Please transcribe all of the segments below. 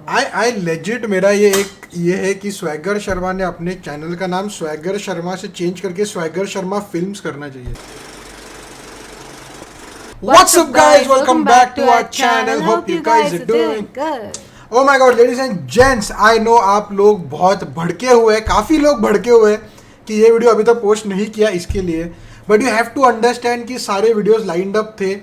I legit मेरा ये है कि स्वैगर शर्मा ने अपने चैनल का नाम स्वैगर शर्मा से चेंज करके स्वैगर शर्मा फिल्म्स करना चाहिए. What's up guys, welcome back to our channel. Hope you guys are doing good. Oh my god, ladies and gents, I know आप लोग बहुत भड़के हुए हैं, काफ़ी लोग भड़के हुए हैं कि ये वीडियो अभी तक पोस्ट नहीं किया इसके लिए. But you have to understand कि सारे वीडियोस लाइंड अप थे,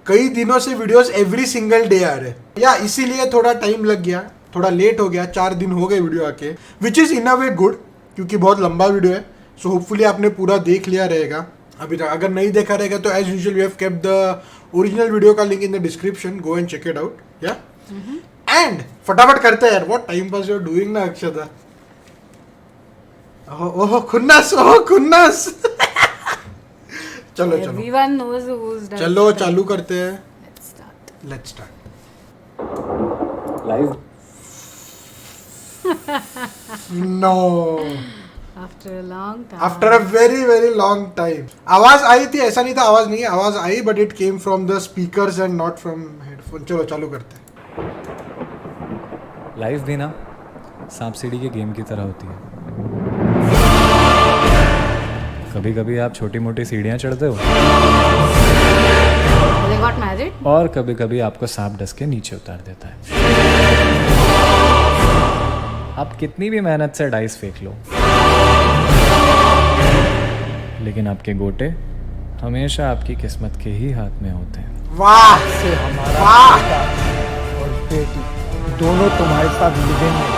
कई दिनों से वीडियोस एवरी सिंगल डे आ रहे या इसीलिए थोड़ा टाइम लग गया, थोड़ा लेट हो गया. 4 दिन हो गए वीडियो आके, which is in a way good क्योंकि बहुत लंबा वीडियो है. सो होपफुली आपने पूरा देख लिया रहेगा अभी तक. अगर नहीं देखा रहेगा तो as usual we have kept the original video का link in the description. Go and check it out. या एंड फटाफट करते हैं यार. What time pass you are doing ना अक्षता. ओह खुन्नस, ओह खुन्नस. चलो चलो Everyone knows who's done. चलो चालू करते हैं. Let's start. Live no After a long time. After a very very long time. आवाज आई थी, ऐसा नहीं था आवाज नहीं, आवाज आई but it came from the speakers and not from headphone. चलो चालू करते हैं. लाइफ भी ना सांप सीढ़ी के गेम की तरह होती है. कभी कभी आप छोटी मोटी सीढ़ियाँ चढ़ते हो They got married? और कभी कभी आपको सांप डस के नीचे उतार देता है. आप कितनी भी मेहनत से डाइस फेंक लो, लेकिन आपके गोटे हमेशा आपकी किस्मत के ही हाथ में होते हैं. वाह से हमारा वाह. बेटा और बेटी दोनों तुम्हारे साथ लिविंग में.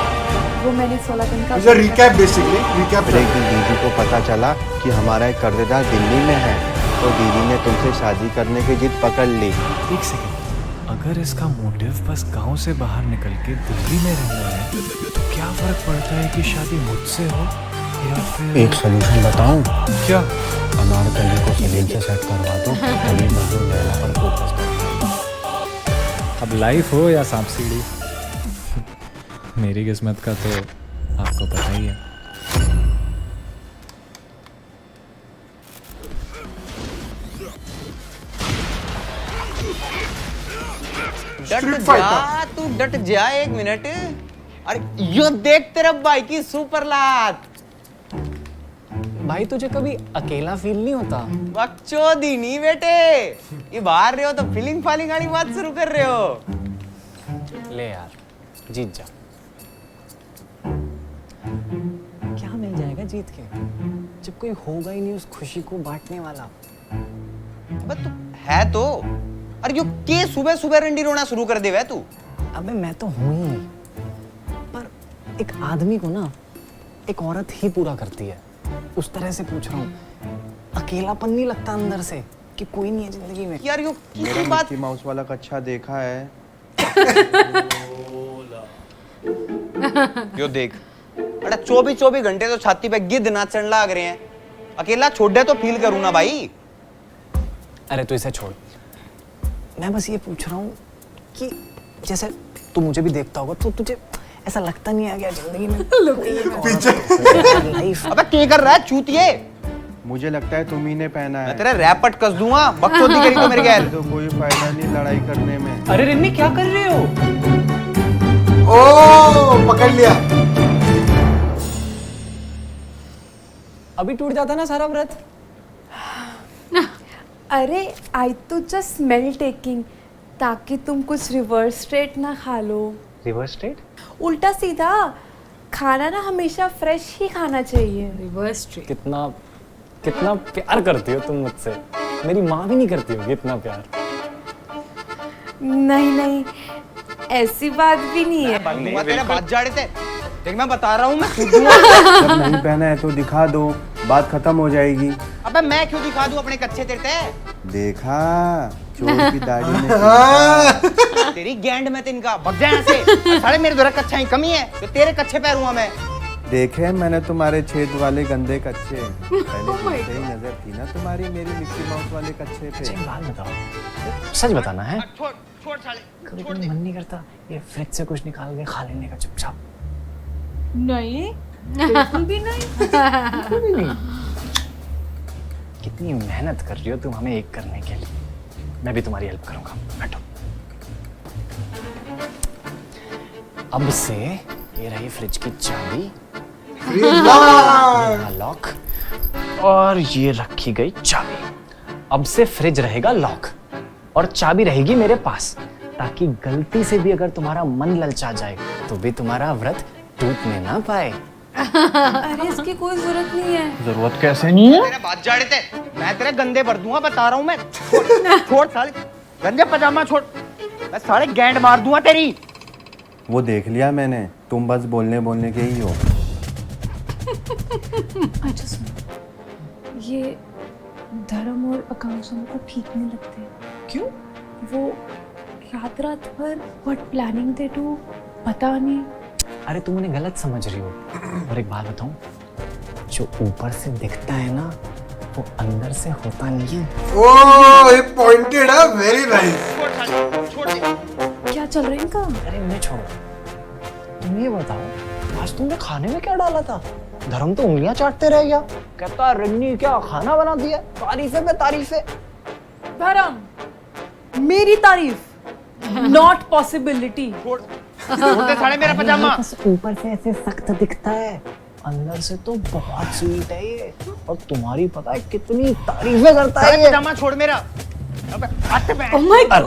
वो मैंने 16 दिन का. Is a recap basically. Recap. एक दिन दीदी को पता चला कि हमारा एक कर्जदार दिल्ली में है, तो दीदी ने तुमसे शादी करने की जिद पकड़ ली. एक सेकंड, अगर इसका मोटिव बस गांव से बाहर निकल के दिल्ली में रहना है तो क्या फर्क पड़ता है कि शादी मुझसे हो या फिर एक सोल्यूशन बताऊं? क्या? अनारकली को सलीम से सेट करवा दो, तभी मजदूर लैला पर फोकस कर. अब लाइफ हो या सांप सीढ़ी, मेरी किस्मत का तो आपको पता ही है. Street डट Fighter. जा, तू डट जा 1 मिनट. अरे यो देख तेरा भाई की सुपर लात. भाई तुझे कभी अकेला फील नहीं होता? बकचोदी नहीं बेटे, ये बाहर रहे हो तो फीलिंग फालिंग वाली बात शुरू कर रहे हो. ले यार, जीत जा. क्या मिल जाएगा जीत के, जब कोई होगा ही नहीं उस खुशी को बांटने वाला. अबे तू है तो. अरे यो के सुबह सुबह रंडी रोना शुरू कर देवे तू. अबे मैं तो हूं ही, पर एक आदमी को ना एक औरत ही पूरा करती है. उस तरह से पूछ रहा हूँ, अकेलापन नहीं लगता अंदर से कि कोई नहीं है जिंदगी में? यार यो मेरा किसी बात. मिक्की माउस वाला कच्छा देखा है? यो देख, अरे 24 घंटे तो छाती पे गिद्ध नाचन लाग रहे हैं. अकेला छोड़ दे तो फील करूँ ना भाई. अरे तू इसे छोड़, मैं बस ये पूछ रहा हूँ कि जैसे तू मुझे भी देखता होगा तो तुझे ऐसा लगता नहीं है क्या जिंदगी में पीछे लाइफ? अबे क्या कर रहा है चूतिए. मुझे लगता है तुम ही ने पहना मैं है. तेरा रैपट कस दूंगा, बकचोदी करी तो मेरे गैर. तो कोई फायदा नहीं लड़ाई करने में. अरे रिन्नी क्या कर रहे हो? ओ पकड़ लिया. अभी टूट जाता ना सारा व्रत. अरे आई तो जस्ट स्मेल टेकिंग ताकि तुम कुछ रिवर्स स्ट्रेट ना खा लो. Reverse straight? उल्टा सीधा खाना ना हमेशा फ्रेश ही खाना चाहिए. Reverse straight. कितना कितना प्यार करती हो तुम मुझसे. मेरी माँ भी नहीं करती होगी इतना प्यार. नहीं नहीं ऐसी बात भी नहीं है. मैं तेरे बात जाड़े थे. देख मैं बता रहा हूँ, मैं खुद दूंगा. जब नहीं पहना है तो दिखा दो, बात खत्म हो जाएगी. अबे मैं क्यों दिखा दूं अपने कच्चे तेरे ते? देखा, चोर की दाढ़ी में खींचा. तेरी गैंड में तिनका भग जाए यहाँ से. साले मेरे द्वारा कच्चा ही कमी है तो तेरे कच्चे पैरूंगा मैं. देखे मैंने तुम्हारे छेद वाले गंदे कच्चे. पहले तुमसे ही नजर थी ना तुम्हारी मेरी मिक्की माउस वाले कच्चे पे. एक बात बताओ, सच बताना है. छोड़ छोड़ साले. कभी कभी मन नहीं करता ये फ्रिज से कुछ निकाल के खा लेने का चुपचाप? नहीं बिल्कुल भी नहीं. कितनी मेहनत कर रही हो तुम हमें एक करने के लिए. मैं भी तुम्हारी हेल्प करूंगा. बैठो. अब से ये रही फ्रिज की चाबी, लॉक, और ये रखी गई चाबी। अब से फ्रिज रहेगा लॉक और चाबी रहेगी मेरे पास, ताकि गलती से भी अगर तुम्हारा मन ललचा जाए तो भी तुम्हारा व्रत टूटने ना पाए। अरे इसकी कोई जरूरत नहीं है। जरूरत कैसे नहीं है? तेरे बात जाड़े थे, मैं तेरे गंदे भर दूंगा, बता रहा हूँ मैं। छोड़ साले गंदे पजामा छोड़, मैं साले गैंड मार दूंगा तेरी। वो देख लिया मैंने, तुम बस बोलने बोलने के ही हो। अच्छा सुनो, ये धर्म और आकांक्षा को ठीक नहीं लगते। क्यों? वो रात रात भर व्हाट प्लानिंग दे डू, पता नहीं। अरे तुम उन्हें गलत समझ रही हो। और एक बात बताऊं, जो ऊपर से दिखता है ना, वो अंदर से होता नहीं है। ओह, ये पॉइंटेड है, वेरी नाइस। छोड़ दे। क्या चल रहा है इनका? अरे इन्हें छोड़ो, तुम ये बताओ, आज तुमने खाने में क्या डाला था? धर्म तो उंगलियां चाटते रह गया, कहता रन्नी क्या खाना बना दिया। तारीफे पे तारीफे। धर्म, मेरी तारीफ, नॉट पॉसिबिलिटी। छोड़ दे साले मेरा पजामा। बस ऊपर से ऐसे सख्त दिखता है, अंदर से तो बहुत स्वीट है ये। और तुम्हारी पता है कितनी तारीफें करता है ये। पजामा छोड़ मेरा। अबे हट पे। Oh my God!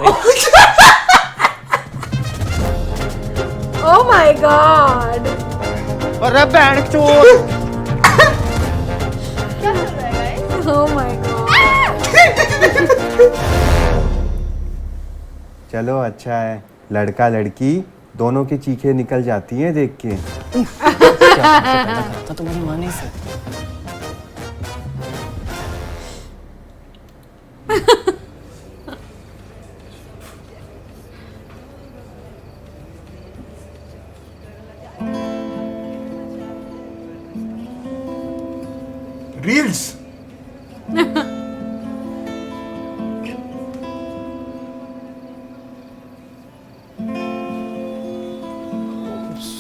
Oh my God! अरे बैंड चोर। क्या चल रहा है guys? Oh my God! चलो अच्छा है, लड़का लड़की दोनों की चीखें निकल जाती हैं देख के। तो तुम्हारी माने से रील्स।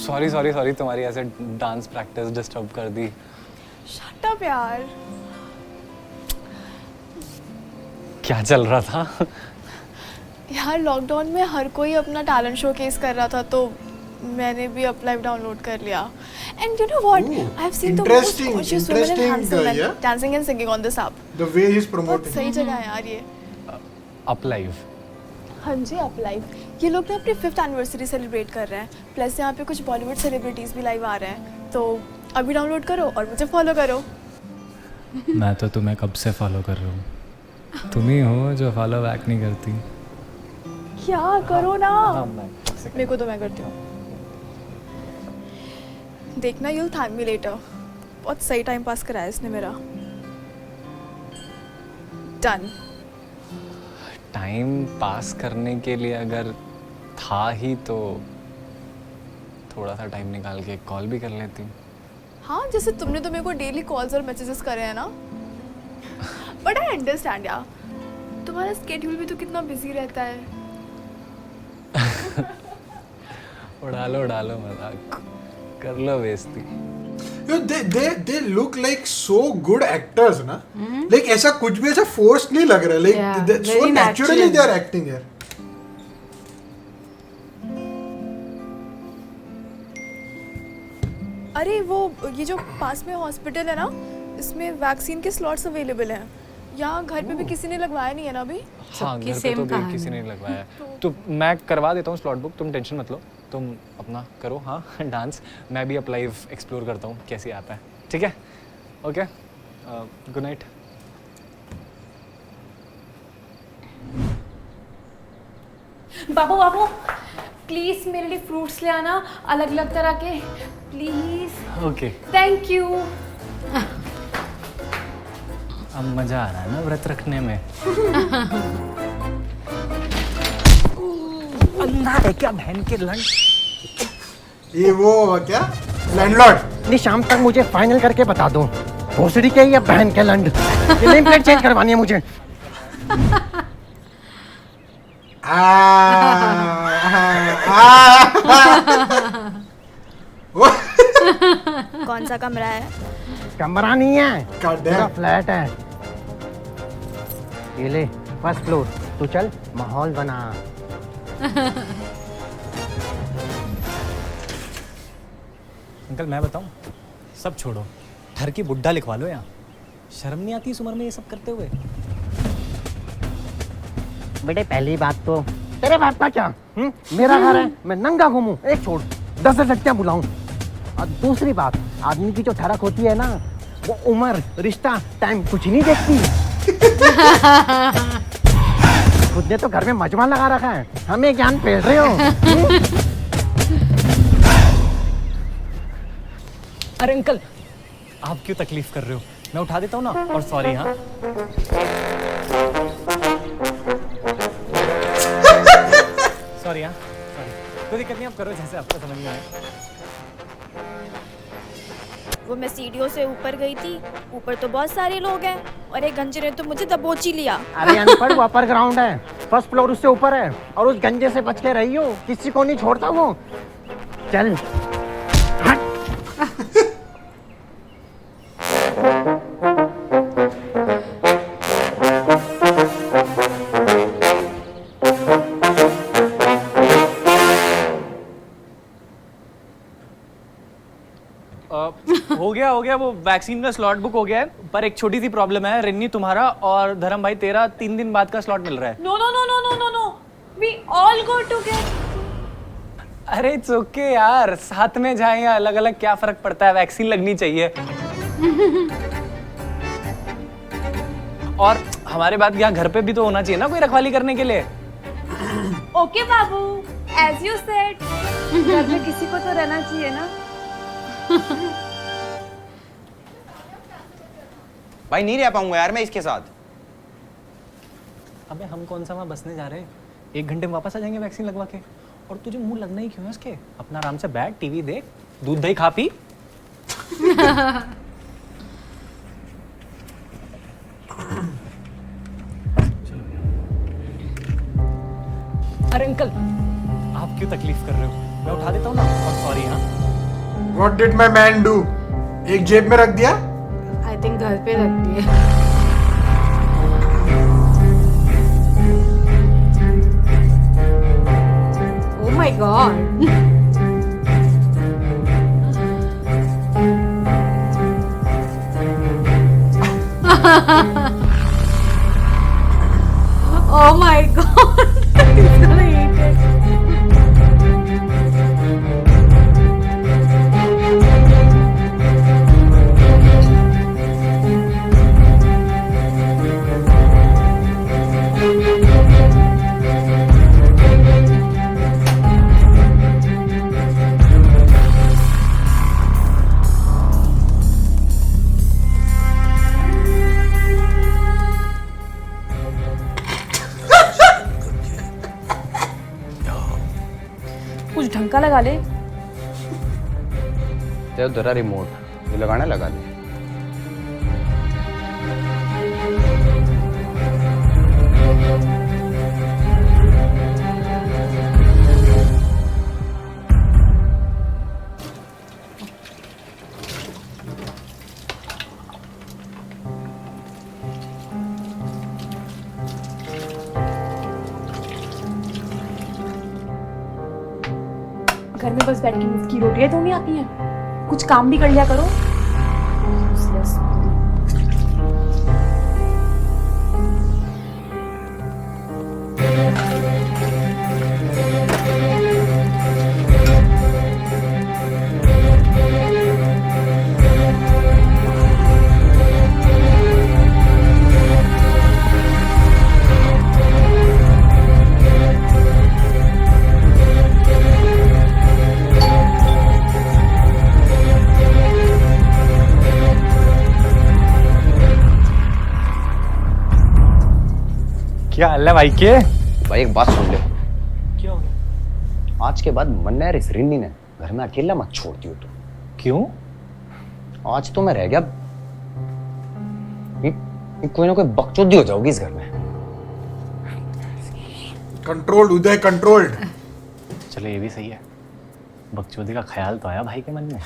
सॉरी सॉरी सॉरी, तुम्हारी ऐसे डांस प्रैक्टिस डिस्टर्ब कर दी। Shut up यार। क्या चल रहा था? यार लॉकडाउन में हर कोई अपना टैलेंट शोकेस कर रहा था, तो मैंने भी अप लाइव डाउनलोड कर लिया। And you know what, I have seen the most interesting, gorgeous women and interesting, handsome men yeah. dancing and singing on this app. The way he's बहुत promoting. सही जगह है यार ये। Up live? हाँ जी, up live. ये लोग ना अपनी 5th एनिवर्सरी सेलिब्रेट कर रहे हैं, प्लस यहाँ पे कुछ बॉलीवुड सेलिब्रिटीज भी लाइव आ रहे हैं। तो अभी डाउनलोड करो और मुझे फॉलो करो। मैं तो तुम्हें कब से फॉलो कर रहा हूँ, तुम ही हो जो फॉलो बैक नहीं करती। क्या करो ना, मेरे को तो मैं करती हूँ। देखना, you'll thank me later। बहुत सही टाइम पास कराया इसने मेरा। डन। टाइम पास करने के लिए अगर था ही तो थोड़ा सा टाइम निकाल के कॉल भी कर लेती। हाँ, जैसे तुमने तो मेरे को डेली कॉल्स और मैसेजेस करे हैं ना। बट आई अंडरस्टैंड यार, तुम्हारा स्केड्यूल भी तो कितना बिजी रहता है। उड़ा लो मजाक, कर लो बेइज्जती। You know, they look like so good actors ना, like ऐसा कुछ भी ऐसा forced नहीं लग रहा, like Yeah, so very naturally natural. they are acting here. अरे वो ये जो पास में हॉस्पिटल है ना, इसमें वैक्सीन के स्लॉट्स अवेलेबल हैं। यहाँ घर पे भी किसी ने लगवाया नहीं है ना अभी। हाँ, सबकी घर पे same तो भी कहानी। किसी ने नहीं लगवाया है। तो मैं करवा देता हूँ स्लॉट बुक, तुम टेंशन मत लो, तुम अपना करो। हाँ डांस, मैं भी अब लाइव एक्सप्लोर करता हूँ कैसे आता है। ठीक है, okay, good night. Babu please मेरे लिए फ्रूट्स ले आना, अलग अलग तरह के, प्लीज। Okay, thank you. अब मजा आ रहा है ना व्रत रखने में। अंधा है क्या बहन के लंड? ये वो क्या लैंडलॉर्ड? नहीं, शाम तक मुझे फाइनल करके बता दो, भोसड़ी के या बहन के लंड। ये नेम प्लेट चेंज करवानी है मुझे। कौन सा कमरा है? कमरा नहीं है, God damn. पूरा फ्लैट है। ये ले, फर्स्ट फ्लोर। तू चल, माहौल बना। अंकल मैं बताऊं, सब छोड़ो, ठर की बुड्ढा लिखवा लो यहाँ। शर्म नहीं आती इस उम्र में ये सब करते हुए? बेटे पहली बात तो तेरे बाप का क्या, मेरा घर है, मैं नंगा घूमूं, एक छोड़ 10 लड़कियां बुलाऊं। और दूसरी बात, आदमी की जो ठरक होती है ना, वो उम्र, रिश्ता, टाइम कुछ नहीं देखती। खुद ने तो घर में मजमा लगा रखा है, हमें ज्ञान पेड़ रहे हो। अरे अंकल, आप क्यों तकलीफ कर रहे हो? मैं उठा देता हूँ ना। और सॉरी हाँ। सॉरी हाँ, सॉरी। कोई दिक्कत नहीं, आप करो जैसे आपको समझ में आए। वो मैं सीढ़ियों से ऊपर गई थी, ऊपर तो बहुत सारे लोग हैं और एक गंजे ने तो मुझे दबोच ही लिया। अरे अनपढ़, वो अपर ग्राउंड है, फर्स्ट फ्लोर उससे ऊपर है, और उस गंजे से बच के रही हो, किसी को नहीं छोड़ता वो। चल हट। हो गया वो वैक्सीन का स्लॉट बुक हो गया है, पर एक छोटी सी प्रॉब्लम है। रिन्नी तुम्हारा और धर्म भाई तेरा 3 दिन बाद का स्लॉट मिल रहा है। No no no no no no no, we all go together. अरे इट्स ओके यार, साथ में जाएं या अलग अलग क्या फर्क पड़ता है, वैक्सीन लगनी चाहिए। और हमारे बाद यहाँ घर पे भी तो होना चाहिए ना कोई रखवाली करने के लिए। ओके बाबू, एज यू सेड, घर में किसी को तो रहना चाहिए ना। भाई नहीं रह पाऊंगा यार मैं इसके साथ। अबे हम कौन सा वहाँ बसने जा रहे हैं, 1 घंटे में वापस आ जाएंगे वैक्सीन लगवा के। और तुझे मुंह लगना ही क्यों है उसके? अपना आराम से बैठ, टीवी देख, दूध दही खा पी। अरे अंकल, आप क्यों तकलीफ कर रहे हो? मैं उठा देता हूँ ना। और सॉरी हाँ। What did my man do? एक जेब में रख दिया? आई थिंक घर पे रखती है। Oh my God. Oh my God. He's gonna eat it. कुछ ढंग का लगा ले। ते उधर रिमोट ये लगाना लगा ले। घर में बस बैठ के मुफ्त की रोटियां तो नहीं आती हैं, कुछ काम भी कर लिया करो। क्या हाल है भाई के? भाई एक बात सुन ले, क्या हो गया? आज के बाद मन्ना यार इस रिन्नी ने घर में अकेला मत छोड़ दियो तू। क्यों? आज तो मैं रह गया, कोई ना कोई बकचोदी हो जाओगी इस घर में। कंट्रोल्ड उदय, कंट्रोल्ड। चलो ये भी सही है, बकचोदी का ख्याल तो आया भाई के मन में।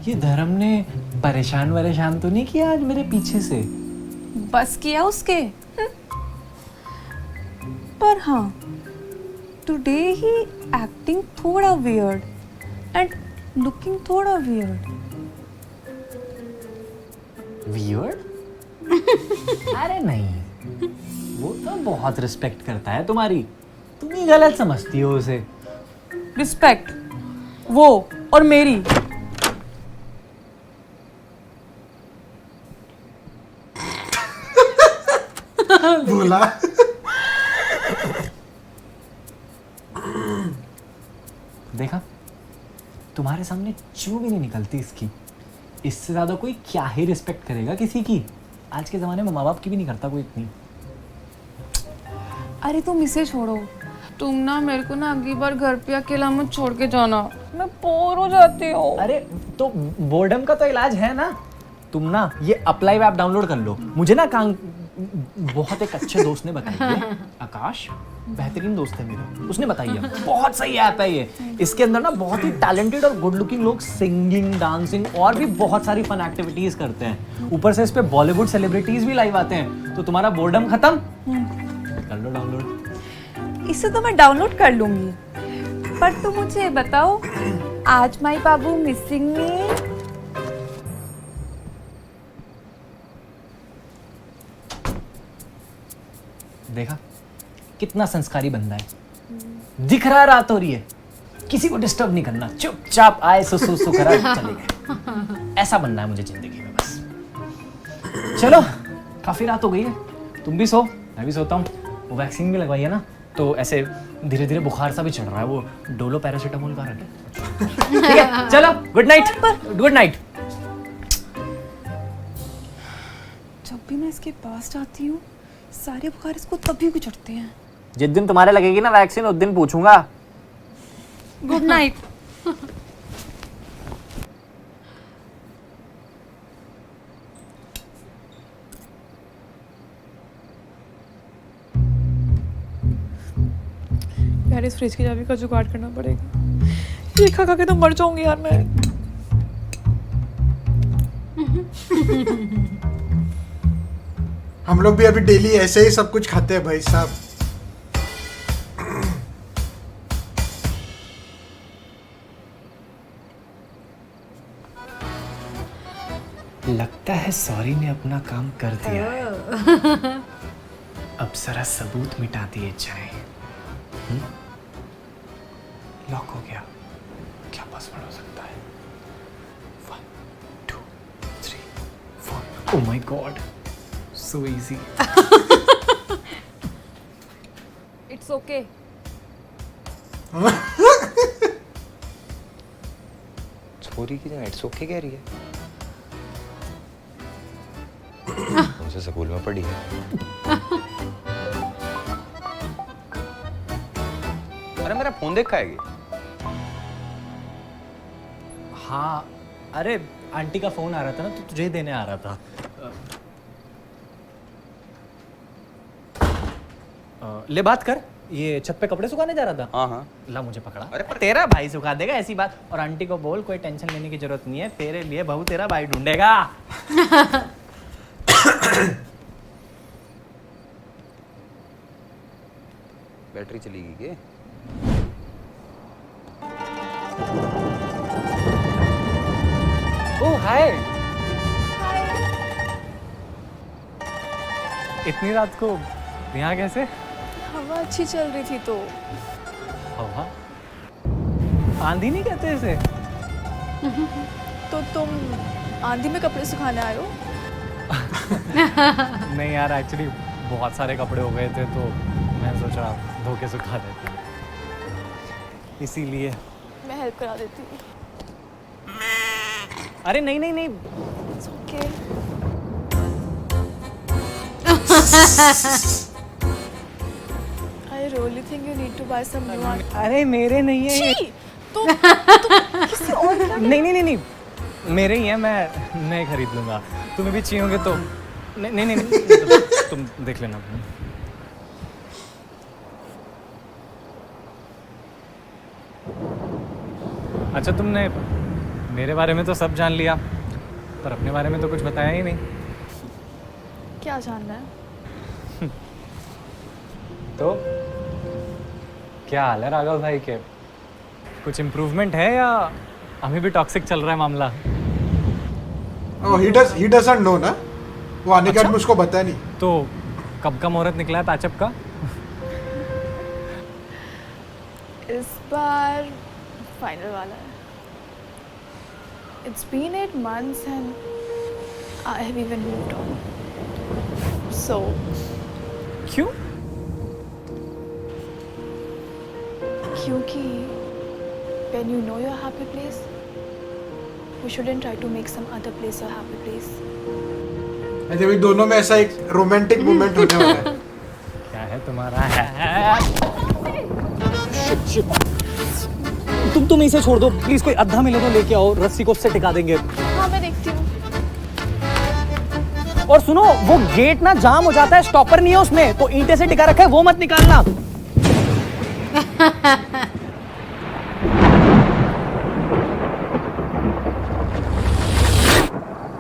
ये धर्म ने परेशान तो नहीं किया आज मेरे पीछे से? बस किया उसके। पर हाँ, today he acting थोड़ा weird and looking थोड़ा weird. वियर्ड? अरे नहीं, वो तो बहुत रिस्पेक्ट करता है तुम्हारी, तुम ही गलत समझती हो उसे। Respect. वो और मेरी. बोला देखा, तुम्हारे सामने चू भी नहीं निकलती इसकी। इससे ज्यादा कोई क्या ही रिस्पेक्ट करेगा किसी की। आज के जमाने में माँ बाप की भी नहीं करता कोई इतनी। अरे तुम इसे छोड़ो, तुम ना मेरे को ना अगली बार घर पे अकेला मत छोड़ के जाना, मैं बोर हो जाती हूँ। अरे तो बोर्डम का तो इलाज है ना, तुम ना ये अप्लाई ऐप डाउनलोड कर लो। मुझे ना बहुत एक अच्छे दोस्त ने बताई है, आकाश, बेहतरीन दोस्त है मेरा, उसने बताई है, बहुत सही ऐप है ये। इसके अंदर ना बहुत ही टैलेंटेड और गुड लुकिंग लोग सिंगिंग, डांसिंग और भी बहुत सारी फन एक्टिविटीज करते हैं। ऊपर से इस पे बॉलीवुड सेलिब्रिटीज भी लाइव आते हैं, तो तुम्हारा बोर्डम खत्म। कर लो डाउनलोड। इसे तो मैं डाउनलोड कर लूंगी, पर तुम मुझे बताओ, आज माई बाबू मिसिंग मी। देखा कितना संस्कारी बंदा है, दिख रहा रात हो रही है, किसी को डिस्टर्ब नहीं करना, चुपचाप आए सु करा चले गए। ऐसा बनना है मुझे जिंदगी में बस। चलो काफी रात हो गई है, तुम भी सो, मैं भी सोता हूँ। वो वैक्सीन भी लगवाई है ना, तो ऐसे धीरे धीरे बुखार सा भी चढ़ रहा है। वो डोलो पैरासीटामोल का रखे। ठीक है, चलो गुड नाइट। Good night. जब भी मैं इसके पास जाती हूँ, सारे बुखार इसको तभी को चढ़ते हैं। जिस दिन तुम्हारे लगेगी ना वैक्सीन, उस दिन पूछूंगा। Good night. यार इस फ्रिज की चाबी का जुगाड़ करना पड़ेगा, ये खा खा के तो मर जाऊंगी यार मैं। हम लोग भी अभी डेली ऐसे ही सब कुछ खाते हैं भाई साहब। लगता है सॉरी ने अपना काम कर दिया है। अब जरा सबूत मिटा दिए जाए। लॉक हो गया, क्या पासवर्ड हो सकता है? 1 2 3 4। Oh my God, so easy. It's okay. छोरी की इट्स ओके कह रही है। मुझे स्कूल में पढ़ी है। अरे मेरा फोन देख खाएगी। हाँ, अरे आंटी का फोन आ रहा था ना, तो तुझे ही देने आ रहा था। ले बात कर, ये छत पे कपड़े सुखाने जा रहा था। हाँ हाँ। ला मुझे पकड़ा। अरे पर तेरा भाई सुखा देगा, ऐसी बात। और आंटी को बोल कोई टेंशन लेने की जरूरत नहीं है, तेरे लिए बहू तेरा भाई ढूंढेगा। बैटरी चलेगी क्या? ओह हाय। इतनी रात को यहाँ कैसे? हवा अच्छी चल रही थी तो। हवा? आंधी नहीं कहते इसे। तो तुम आंधी में कपड़े सुखाने आए हो? नहीं यार, एक्चुअली बहुत सारे कपड़े हो गए थे, तो मैं सोचा धो के सुखा देते हैं, इसीलिए। मैं हेल्प करा देती हूँ। अरे नहीं नहीं नहीं। Okay. I really think you need to buy some new one. अरे मेरे नहीं है ये। छी! तुम किसी और का नहीं नहीं नहीं नहीं, मेरे ही है, मैं खरीद लूंगा। तुम्हें भी चाहिए होंगे तो। नहीं नहीं नहीं, नहीं तुम देख लेना। अच्छा, तुमने मेरे बारे में तो सब जान लिया, पर अपने बारे में तो कुछ बताया ही नहीं। क्या जानना है? तो क्या हाल है राघव भाई के? कुछ इम्प्रूवमेंट है या अभी भी टॉक्सिक चल रहा है मामला? he doesn't know ना, वो आने के बाद मुझको बताया नहीं। तो कब का मुहूर्त निकला है पैचअप का? इस बार फाइनल वाला है। It's been 8 months and I have even moved on. So क्यों? क्योंकि when you know your happy place, you shouldn't try to make some other place your happy place. ऐसे भी दोनों में ऐसा एक रोमांटिक मोमेंट होने वाला है। क्या है तुम्हारा है? तुम इसे छोड़ दो प्लीज, कोई अद्धा मिले तो लेके आओ, रस्सी को उससे टिका देंगे। हाँ मैं देखती हूँ। और सुनो, वो गेट ना जाम हो जाता है, स्टॉपर नहीं है उसमें, तो ईंटे से टिका रखा है, वो मत निकालना।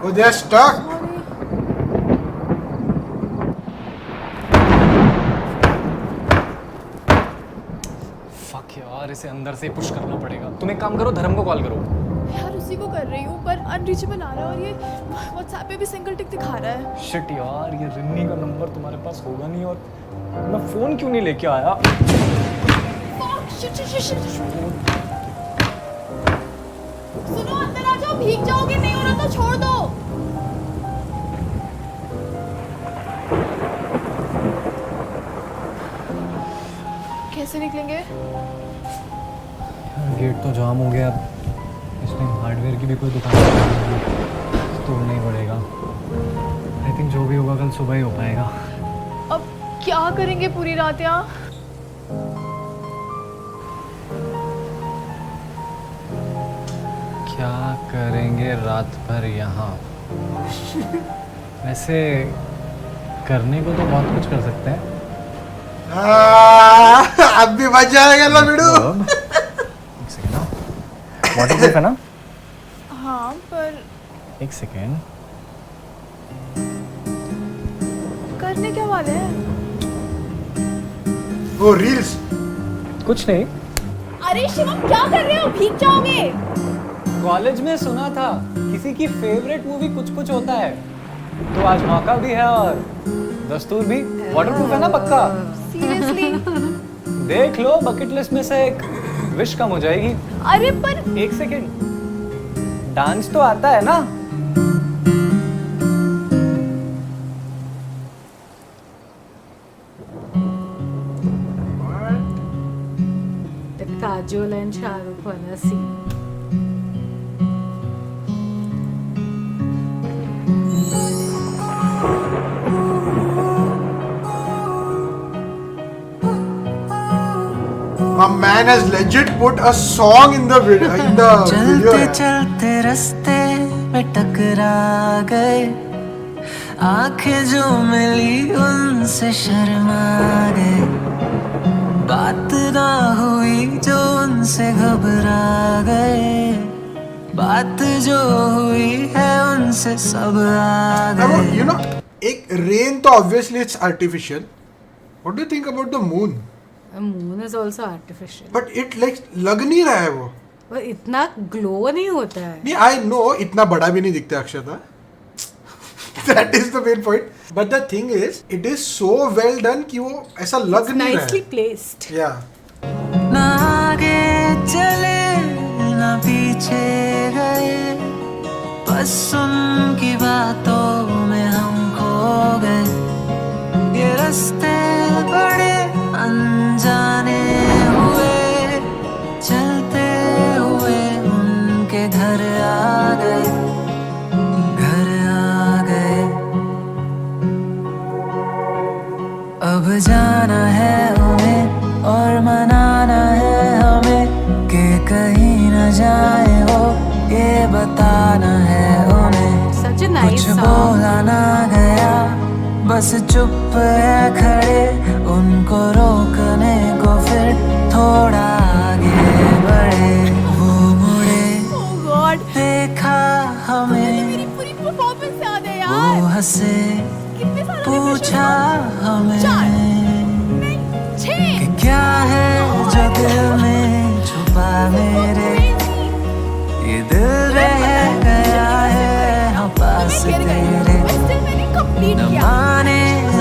Oh, they are stuck. Fuck यार, इसे अंदर से पुश करना पड़ेगा। तुम एक काम करो, धर्म को कॉल करो। यार उसी को कर रही हूँ पर अनरीचेबल आ रहा है और ये व्हाट्सएप पे भी सिंगल टिक दिखा रहा है। शिट यार, ये रिन्नी का नंबर तुम्हारे पास होगा नहीं और मैं फोन क्यों नहीं लेके आया? सुनो अंदर आ जाओ, भीग जाओगे, नहीं हो रहा तो छोड़ दो। कैसे निकलेंगे? गेट तो जाम हो गया, इसमें हार्डवेयर की भी कोई दुकान तोड़ना ही पड़ेगा। आई थिंक जो भी होगा कल सुबह ही हो पाएगा। अब क्या करेंगे पूरी रात यहाँ? क्या करेंगे रात भर यहाँ? वैसे करने को तो बहुत कुछ कर सकते हैं। अब भी मजा आएगा ना बिडू। एक सेकेंड ना, वाटरप्रूफ है ना? हाँ पर एक सेकेंड, करने क्या वाले हैं? वो रील्स। कुछ नहीं। अरे शिवम क्या कर रहे हो, भीग जाओगे। कॉलेज में सुना था किसी की फेवरेट मूवी कुछ कुछ होता है, तो आज मौका भी है और दस्तूर भी। वाटरप्रूफ है ना पक्का? सीरियसली? देख लो, बकेट लिस्ट में से एक विश कम हो जाएगी। अरे पर एक सेकेंड, डांस तो आता है ना? The Kajol and Shahrukh wala scene. My man has legit put a song in the video. चलते चलते रास्ते में टकरा गए, आंखें जो मिली उनसे शर्मा गए, बात ना हुई जो उनसे घबरा गए, बात जो हुई है उनसे सब आ गए। You know, एक रेन तो obviously it's artificial. What do you think about the moon? The moon is also artificial. But it like लग नहीं रहा है वो। और इतना ग्लो नहीं होता है। नहीं, I know इतना बड़ा भी नहीं दिखता अक्षता। That is the main point. But the thing is, it is so well done कि वो ऐसा लग नहीं रहा है। Nicely placed. Yeah. ना आगे चले ना पीछे गए, बस उनकी बातों में हम खो गए, ये रास्ते बड़े अनजाने हुए, चलते हुए उनके घर आ गए, घर आ गए। अब जाना है उन्हें और मनाना है हमें कि कहीं न जाए वो, ये बताना है उन्हें। Such a nice कुछ song. बोला ना गया, बस चुप है खड़े, उनको रोकने को फिर थोड़ा आगे बढ़े, वो मुड़े, Oh God. देखा हमें, मेरी पूरी परफॉर्मेंस याद है वो यार। हंसे, कितने सारे पूछा हमें 4 नहीं 6 कि क्या है जो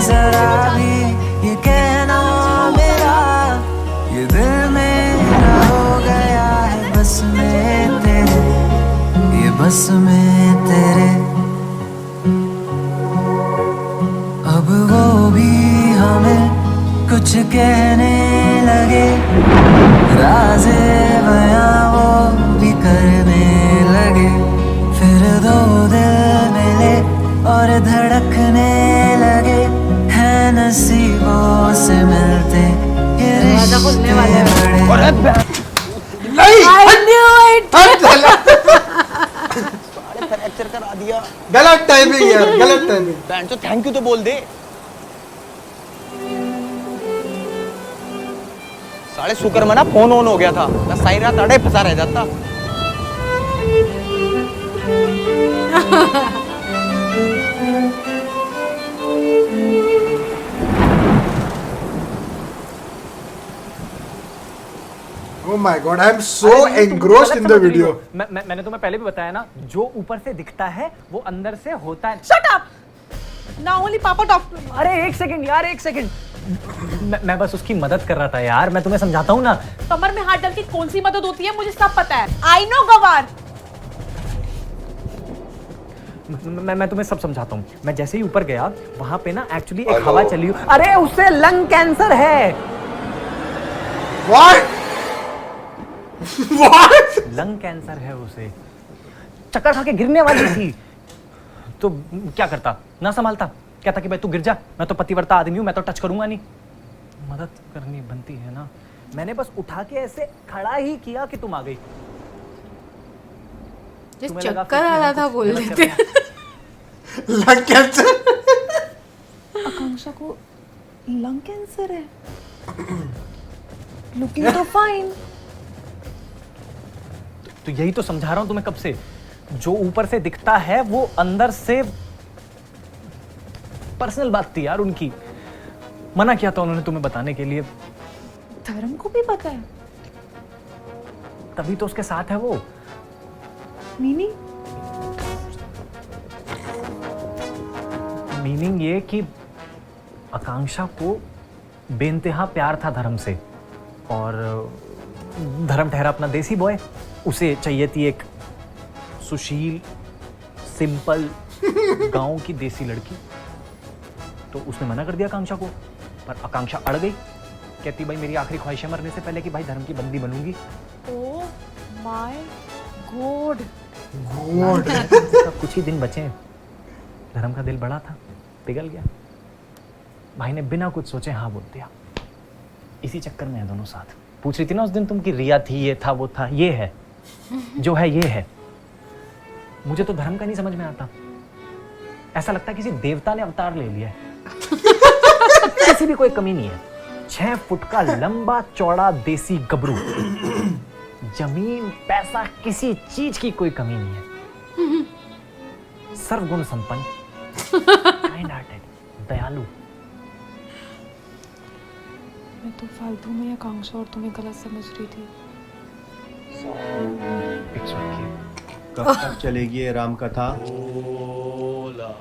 जरा भी ये कहना मेरा, ये दिल मेरा हो गया है बस में तेरे, ये बस में तेरे। अब वो भी हमें कुछ कहने लगे, राज़े बयां वो भी करने लगे, फिर दो दिल मिले और धड़कने लगे, है नसीबों से मिलते ये रिश्ते बड़े। फ्रैक्चर करा दिया। गलत टाइमिंग यार, गलत टाइमिंग। बैंड तो थैंक यू तो बोल दे। साढ़े शुक्र मना फोन ऑन हो गया था, मैं सारी रात अड़े फंसा रह जाता। Oh my God, I am so engrossed in the video. मैंने तुम्हें पहले भी बताया ना, जो ऊपर से दिखता है वो अंदर से होता है। Shut up! Now only Papa talk to me. अरे एक सेकंड यार, एक सेकंड। मैं बस उसकी मदद कर रहा था यार, मैं तुम्हें समझाता हूँ ना। कमर में हाथ डाल के कौन सी मदद होती है मुझे सब पता है। I know गवार। मैं तुम्हें सब समझाता हूँ। मैं जैसे ही ऊपर गया वहां पे ना एक्चुअली एक हवा चली। अरे उससे लंग कैंसर है। What? What? लंग कैंसर है उसे। चक्कर खा के गिरने वाली थी तो क्या करता, ना संभालता, कहता कि भाई तू गिर जा, मैं तो पतिव्रता आदमी हूं, मैं तो टच करूंगा नहीं। मदद करनी बनती है ना। मैंने बस उठा के ऐसे खड़ा ही किया कि तुम आ गई। जिस चक्कर आ रहा था बोल देते। Lung cancer. आकांक्षा को लंग कैंसर है। लुकिंग तो फाइन। तो यही तो समझा रहा हूं तुम्हें कब से, जो ऊपर से दिखता है वो अंदर से। पर्सनल बात थी यार उनकी, मना किया था उन्होंने तुम्हें बताने के लिए। धर्म को भी पता है, तभी तो उसके साथ है वो। मीनिंग ये कि आकांक्षा को बेइंतहा प्यार था धर्म से, और धर्म ठहरा अपना देसी बॉय। उसे चाहिए थी एक सुशील सिंपल गांव की देसी लड़की। तो उसने मना कर दिया आकांक्षा को, पर आकांक्षा अड़ गई। कहती भाई मेरी आखिरी ख्वाहिश है मरने से पहले कि भाई धर्म की बंदी बनूंगी। Oh my God. कुछ ही दिन बचे, धर्म का दिल बड़ा था, पिघल गया। भाई ने बिना कुछ सोचे हाँ बोल दिया। इसी चक्कर में है दोनों साथ। पूछ रही थी ना उस दिन तुम कि रिया थी, ये था, वो था, ये है जो है, ये है। मुझे तो धर्म का नहीं समझ में आता। ऐसा लगता है किसी देवता ने अवतार ले लिया है। किसी भी कोई कमी नहीं है। 6 फुट का लंबा चौड़ा देसी गबरू, जमीन पैसा किसी चीज की कोई कमी नहीं है। सर्वगुण संपन्न, काइंड हार्टेड, दयालु। मैं तो फालतू में आकांक्षा और तुम्हें गलत समझ रही थी। It's okay. कब तक चलेगी ये राम कथा?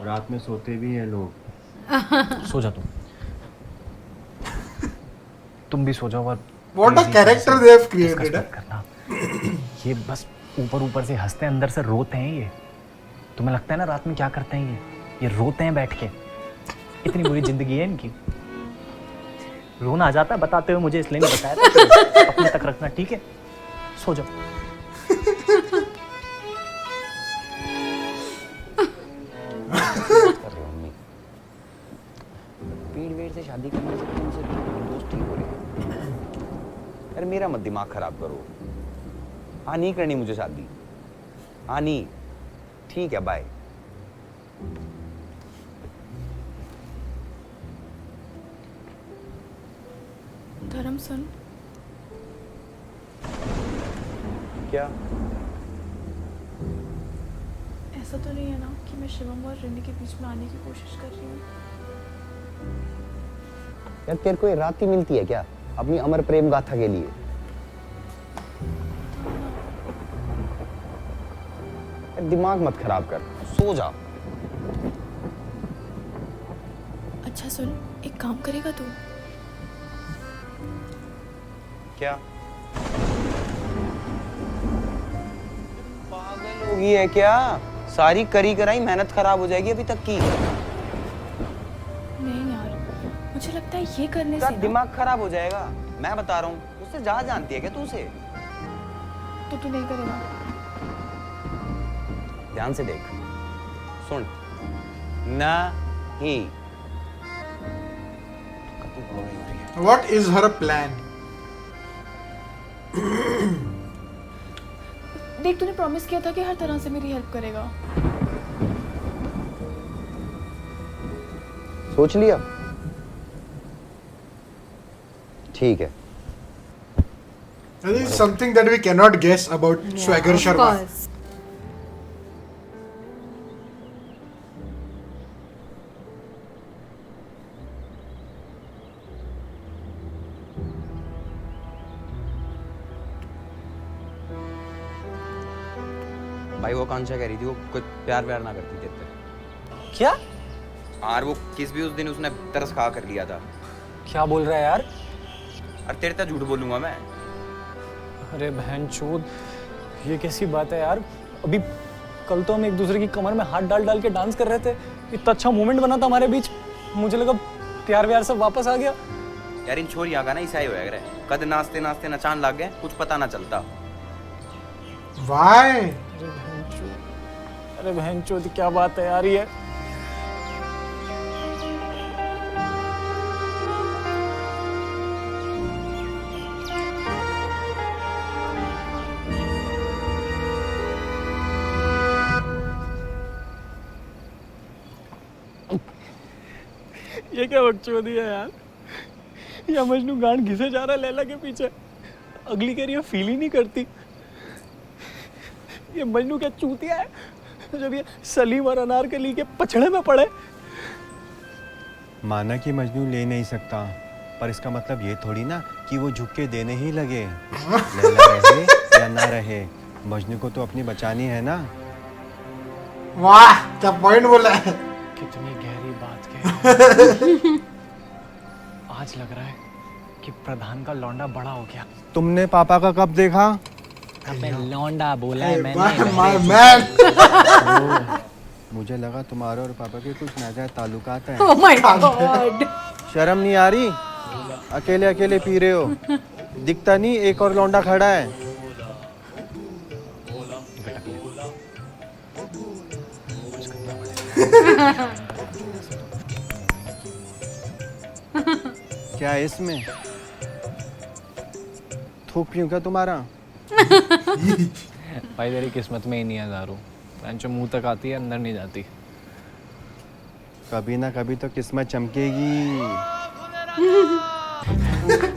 रात में सोते भी हैं लोग। सो जा तुम भी सो जाओ। और What a character they have created. करना। ये बस ऊपर ऊपर से हंसते हैं, अंदर से रोते हैं। ये तुम्हें लगता है ना रात में क्या करते हैं ये रोते हैं बैठ के। इतनी बुरी जिंदगी है इनकी। रोना आ जाता है बताते हुए, मुझे इसलिए नहीं बताया था। अपने तक रखना, ठीक है? सो जाओ। पीड़ वेड़ से शादी करने से तुमसे दोस्ती हो रही है। अरे मेरा मत दिमाग खराब करो। हाँ नहीं करनी मुझे शादी। हाँ नहीं, ठीक है, बाय। धर्म सुन। क्या? ऐसा तो नहीं है ना कि मैं शिवम और रिनी के बीच में आने की कोशिश कर रही हूँ? यार तेरे को ये रात ही मिलती है क्या अपनी अमर प्रेम गाथा के लिए? दिमाग मत खराब कर, सो जा। अच्छा अच्छा सुन, एक काम करेगा तू? क्या पागल होगी है क्या? सारी करी कराई मेहनत खराब हो जाएगी अभी तक की। नहीं यार, मुझे लगता है ये करने से दिमाग खराब हो जाएगा। मैं बता रहा हूँ, उससे ज्यादा जानती है क्या तू उसे? तो तू नहीं करेगा? ध्यान से देख, सुन। नहीं। What is her plan? देख, तूने प्रॉमिस किया था कि हर तरह से मेरी हेल्प करेगा। सोच लिया? ठीक है। This is something that we cannot guess about Swagger Of Sharma. course. भाई वो कांचा कह रही थी वो कुछ प्यार व्यार ना करती तेरे पे। क्या और वो किस भी उस दिन उसने तरस खा कर लिया था। क्या बोल रहा है यार? और तेरे तक झूठ बोलूंगा मैं? अरे बहन चोद, ये कैसी बात है यार? अभी कल तो हम एक दूसरे की कमर में हाथ डाल डाल के डांस कर रहे थे, इतना अच्छा मोमेंट बना था हमारे बीच, मुझे लगा प्यार व्यार सब वापस आ गया। यार इन छोरियां का ना ऐसा ही होया करे, कद नाचते नाचते नचान लग गए, कुछ पता ना चलता। Why? अरे बहन चोद क्या बात है यार ये? ये क्या बकचोदी है यार? या मजनू गांड घिसे जा रहा है लैला के पीछे, अगली कह रही है फील ही नहीं करती। ये मजनू क्या चूतिया है जब ये सलीम और अनारकली के पछड़े में पड़े। माना कि मजनू ले नहीं सकता, पर इसका मतलब ये थोड़ी ना कि वो झुक के देने ही लगे। लैला रहे या ना रहे, मजनू को तो अपनी बचानी है ना। वाह, क्या पॉइंट बोला है। कितनी गहरी बात कह आज लग रहा है कि प्रधान का लौंडा बड़ा हो गया। तुमने पापा का कब देखा? अबे लौंडा बोला है My man. मुझे लगा तुम्हारे और पापा के कुछ नाजायज ताल्लुकात हैं। Oh my God. शर्म नहीं आ रही? अकेले अकेले पी रहे हो, दिखता नहीं एक और लौंडा खड़ा है। क्या है इसमें? थूक पीऊं क्या तुम्हारा? भाई तेरी किस्मत में ही नहीं है दारू, जो मुंह तक आती है अंदर नहीं जाती। कभी ना कभी तो किस्मत चमकेगी।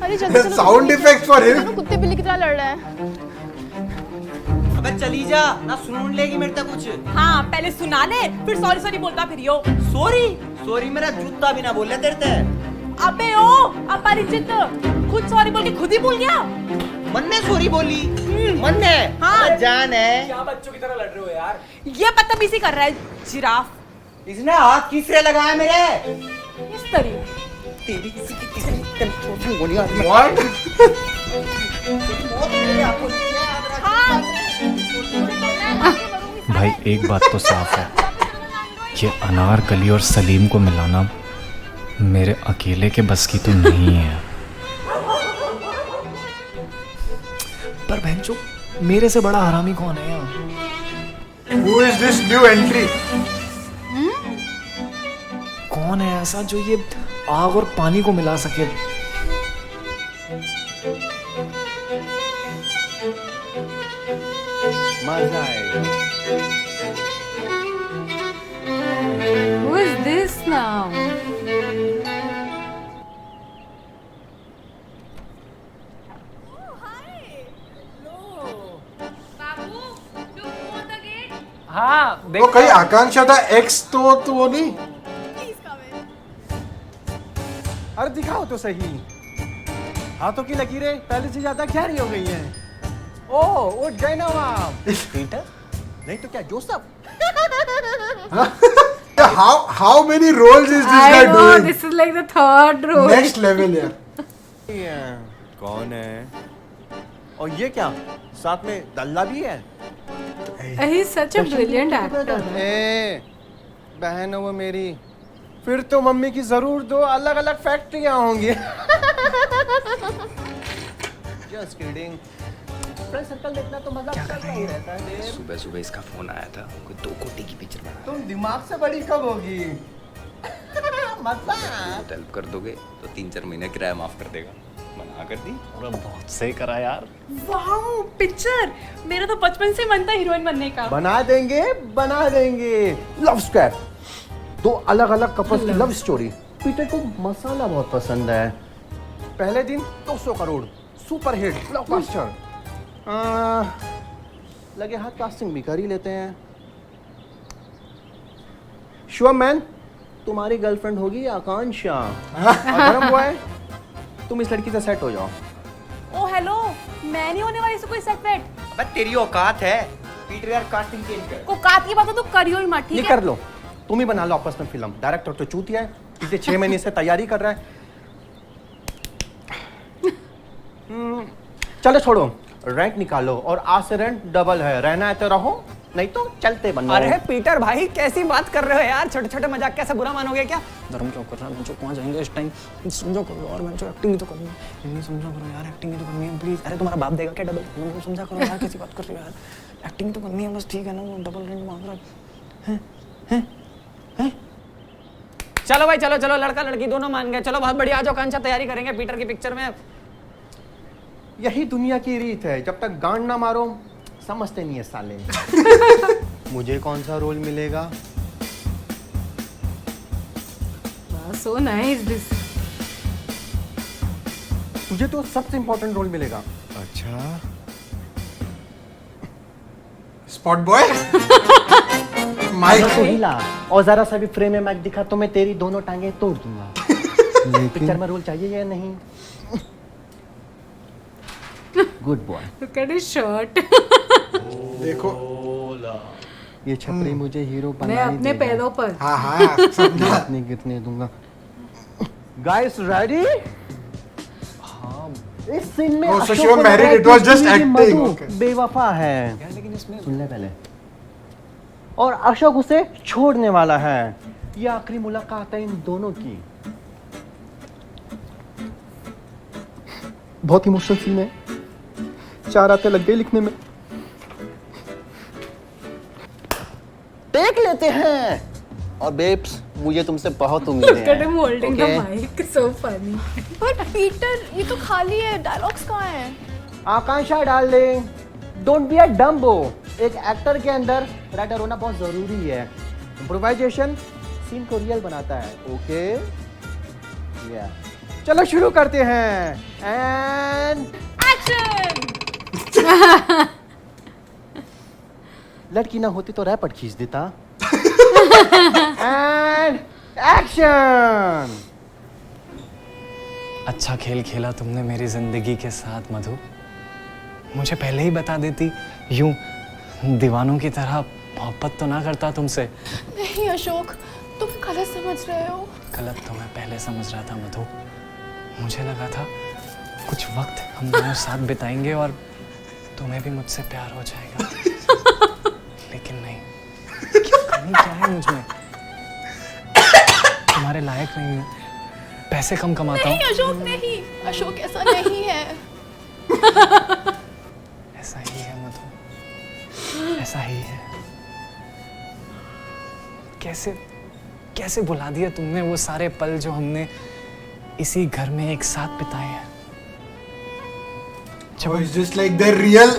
अरे जल्दी चलो, Sound effects for him. कुत्ते बिल्ली की तरह लड़ रहा है। अबे चली जा ना, सुन लेगी मेरे तक कुछ। हाँ, पहले सुना ले, फिर सॉरी सॉरी बोलता फिर यो। सॉरी सॉरी मेरा जूता भी ना बोल रहा तेरे ते। अबे ओ अपरिचित, खुद सॉरी बोल के खुद ही भूल गया। मन ने सॉरी बोली, मन ने। हाँ। जान है। क्या बच्चों की तरह लड़ रहे हो यार? ये बदतमीजी कर रहा है जिराफ। इसने हाथ किससे लगाया मेरे? इस तरीके तेरी किसी की किसी गोलियां What? हाँ। भाई एक बात तो साफ है, ये अनारकली और सलीम को मिलाना मेरे अकेले के बस की तो नहीं है। पर बहनचो मेरे से बड़ा हरामी कौन है यार? Who is this new entry? कौन है ऐसा जो ये आग और पानी को मिला सके? मजा आएगा। Who is this now? हाँ वो कहीं आकांक्षा था एक्स तो वो नहीं। अरे दिखाओ तो सही, हाथों की लकीरें पहले से ज्यादा गहरी हो गई हैं। ओह उठ गए ना आप? पीटर नहीं तो क्या Joseph? how many roles is this guy doing? This is like the third role. Next level यार. कौन है? और ये क्या? साथ में दल्ला भी है? He's such a brilliant actor. ए, बहन है वो मेरी। फिर तो मम्मी की जरूर दो अलग-अलग फैक्ट्रियां होंगी। Just kidding. फ्रेंड सर्कल देखना तो मजा आता ही रहता है। सुबह सुबह इसका फोन आया था, कोई 2 कोटी की पिक्चर बना तुम दिमाग से बड़ी कब होगी? मजा। हेल्प कर दोगे तो 3-4 महीने किराया माफ कर देगा। मना कर दी। और बहुत सही करा यार। वाओ पिक्चर, मेरा तो बचपन से मन था हीरोइन बनने का। बना देंगे, बना देंगे। लव स्क्वैड, 2 अलग-अलग कपल्स की लव स्टोरी। पीटर को मसाला बहुत पसंद है। पहले दिन 200 करोड़, सुपर हिट, ब्लॉकबस्टर। लगे हाथ कास्टिंग भी कर ही लेते हैं। श्योर मैन, तुम्हारी गर्लफ्रेंड होगी आकांक्षा। धर्म बॉय, तुम इस लड़की से सेट हो जाओ। ओ हेलो, मैं नहीं होने वाली से कोई सेट वेट। अबे तेरी औकात है। पीटर यार कास्टिंग चेंज कर। औकात की बात तो करियो ही मत, ठीक ये है? कर लो, तुम ही बना लो आपस में फिल्म। डायरेक्टर तो चूतिया है, पिछले 6 महीने से तैयारी कर रहा है। चलो छोड़ो, रेंट निकालो और आज से रेंट डबल है। रहना है तो रहो, नहीं तो चलते बनो। अरे पीटर भाई कैसी बात कर रहे हो यार, छोटे छोटे मजाक कैसे बुरा मानोगे क्या? धर्म क्यों कर रहा है? कहाँ जाएंगे इस टाइम? समझो करो यार, मैं जो एक्टिंग ही तो करनी है। नहीं समझो करो यार, एक्टिंग ही तो करनी है प्लीज। अरे तुम्हारा बाप देगा क्या डबल? मैं समझा करो यार, कैसी बात कर रहे हो यार? एक्टिंग तो करनी है बस, ठीक है ना? डबल रेंट मांग रहा है। चलो भाई चलो चलो, लड़का लड़की दोनों मान गए। चलो बहुत बढ़िया, आ जाओ कांचा, तैयारी करेंगे पीटर की पिक्चर में। यही दुनिया की रीत है, जब तक गांड ना मारो समझते नहीं है साले। मुझे कौन सा रोल मिलेगा? So nice this. तुझे तो सबसे इंपॉर्टेंट रोल मिलेगा। अच्छा। Spot boy. अगर तू हिला और जरा सा भी फ्रेम में मैच दिखा तो मैं तेरी दोनों टांगे तोड़ दूंगा। पिक्चर में रोल चाहिए या नहीं? Good boy. Look at his shirt. देखो ये छपरी मुझे हीरो बना मैं अपने पैरों पर। हाँ हाँ समझा। नहीं गिरने दूंगा। Guys ready? हाँ इस सीन में Oh, so Ashok she was को married, लगा it was कि just मेरी acting, मधु okay. बेवफा है। यार लेकिन इसमें सुन ले पहले। और अशोक उसे छोड़ने वाला है। ये आखिरी मुलाकात है इन दोनों की। बहुत इमोशनल सीन है, 4 रातें लग गई लिखने में। देख लेते हैं। और बेब्स, मुझे तुमसे बहुत उम्मीद Look at him holding the Okay? mic. So funny. पर पीटर, ये तो खाली है, डायलॉग्स कहाँ हैं? आकांक्षा डाल दे। Don't be a dumbo. एक एक्टर के अंदर राइटर होना बहुत जरूरी है। इम्प्रोवाइजेशन सीन को रियल बनाता है। ओके या चलो शुरू करते हैं। And Action. लड़की ना होती तो रैपट खींच देता। And action. अच्छा खेल खेला तुमने मेरी जिंदगी के साथ मधु। मुझे पहले ही बता देती, यूं दीवानों की तरह मोहब्बत तो ना करता तुमसे। नहीं अशोक, तुम गलत समझ रहे हो। गलत तो मैं पहले समझ रहा था मधु। मुझे लगा था कुछ वक्त हम दोनों साथ बिताएंगे और तुम्हें भी मुझसे प्यार हो जाएगा। लेकिन नहीं, कमी क्या है मुझ में? तुम्हारे लायक नहीं हूँ, पैसे कम कमाता हूँ। नहीं अशोक, नहीं अशोक, ऐसा नहीं है। ऐसा ही है मधु, ऐसा ही है। कैसे कैसे भुला दिया तुमने वो सारे पल जो हमने इसी घर में एक साथ बिताए हैं। Oh, it's just like the real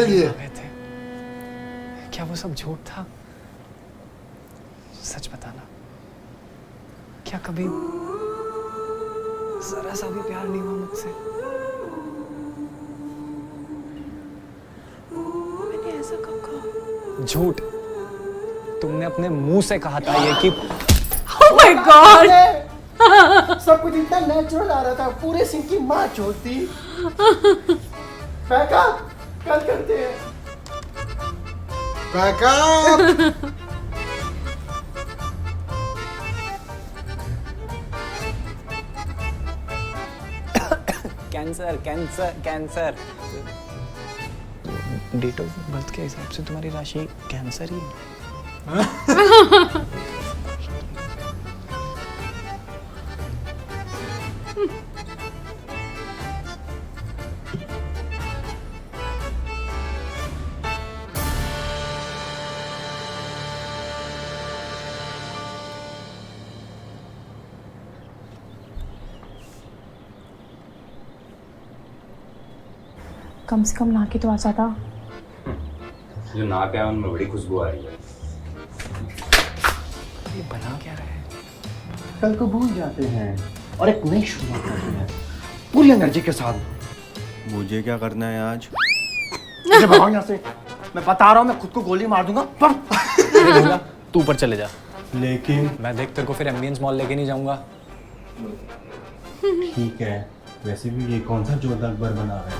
ये। आ गए थे, क्या वो सब झूठ था? सच बताना, क्या कभी जरा सा भी प्यार नहीं हुआ मुझसे? मैंने ऐसा कब कहा? झूठ। तुमने अपने मुंह से कहा था ये कि Oh my God. सब कुछ इतना नेचुरल आ रहा था, पूरे सीन की माँ छोड़ती। पैका कल करते हैं। Back up. Cancer Cancer Cancer. Date of birth के हिसाब से तुम्हारी राशि कैंसर ही है। कम से कम ना के तो आ जाता। जो नाक है उनमें बड़ी खुशबू आ रही है। ये बना क्या रहा है? कल को भूल जाते हैं और एक नई शुरुआत करते हैं पूरी एनर्जी के साथ। मुझे क्या करना है आज? मुझे भगाओ यहाँ से। मैं बता रहा हूँ, मैं खुद को गोली मार दूंगा। पर तू ऊपर चले जा। लेकिन मैं देख तेरे को फिर एम्बियंस मॉल लेके नहीं जाऊंगा। ठीक है, वैसे भी ये कौन सा जोधा अकबर बना रहा है?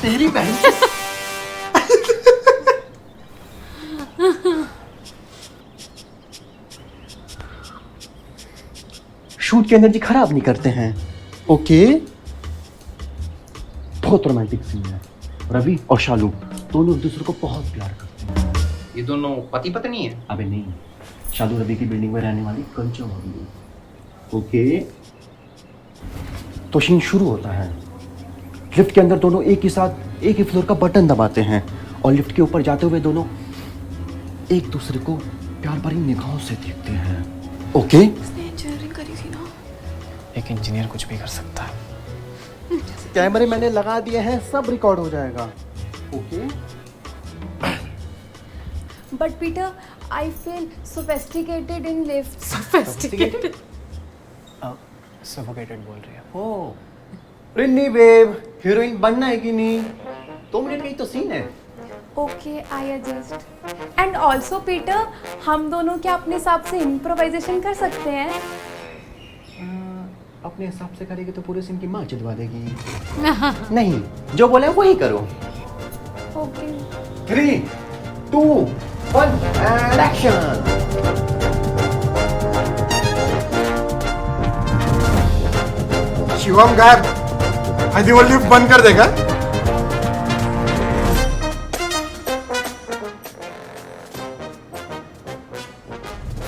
तेरी बहन। शूट की एनर्जी खराब नहीं करते हैं, ओके? बहुत रोमांटिक सीन है। रवि और शालू दोनों एक दूसरे को बहुत प्यार करते हैं। ये दोनों पति पत्नी है? अबे नहीं, शालू रवि की बिल्डिंग में रहने वाली कंचन होगी, ओके? तो सीन शुरू होता है। लिफ्ट के अंदर दोनों एक ही साथ एक ही फ्लोर का बटन दबाते हैं और लिफ्ट के ऊपर जाते हुए दोनों एक दूसरे को प्यार भरी निगाहों से देखते हैं, ओके? उसने इंजीनियरिंग करी थी ना। एक इंजीनियर कुछ भी कर सकता है। कैमरे मैंने लगा दिए हैं, सब रिकॉर्ड हो जाएगा, okay? But Peter, I feel sophisticated in lifts. Sophisticated? Suffocated बोल रही है। ओ रिन्नी बेब, हीरोइन बनना है कि नहीं? 2 मिनट का ही तो सीन है। Okay, I adjust. And also Peter, हम दोनों क्या अपने हिसाब से improvisation कर सकते हैं? अपने हिसाब से करेगी तो पूरे सीन की माँ चिढ़वा देगी। नहीं, जो बोले वही करो। Okay. 3, 2, 1 and action! शिवम गायब। आधी वो लिफ्ट बंद कर देगा।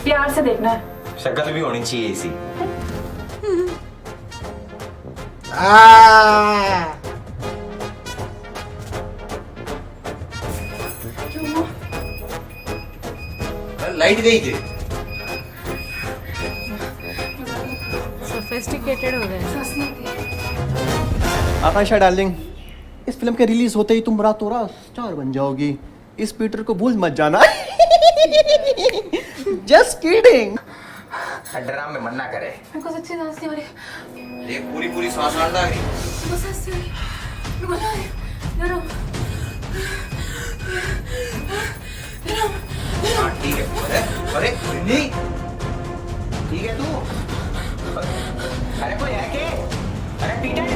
प्यार से देखना है। शक्ल भी होनी चाहिए इसी। लाइट गई थी। सोफिस्टिकेटेड हो गए। आकाशा डार्लिंग, इस फिल्म के रिलीज होते ही तुम रातों रात स्टार बन जाओगी। इस पीटर को भूल मत जाना। Just kidding. ड्राम में मन्ना करे। मेरे को सच्ची सांस नहीं आ रही। एक पूरी सांस आ रही। मेरे को सांस नहीं आ रही। मेरे को ना नरम। हाँ ठीक है। अरे नहीं ठीक है तू। अरे कोई है के? अरे पीटर।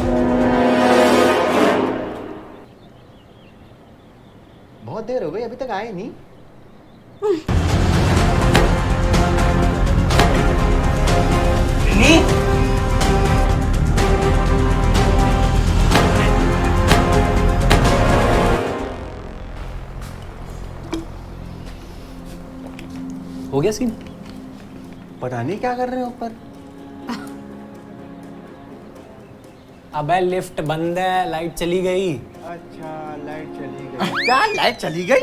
बहुत देर हो गई, अभी तक आए नहीं। हो गया सीन? पता नहीं क्या कर रहे हो ऊपर। अबे लिफ्ट बंद है, लाइट चली गई। अच्छा, लाइट चली गई। क्या लाइट चली गई?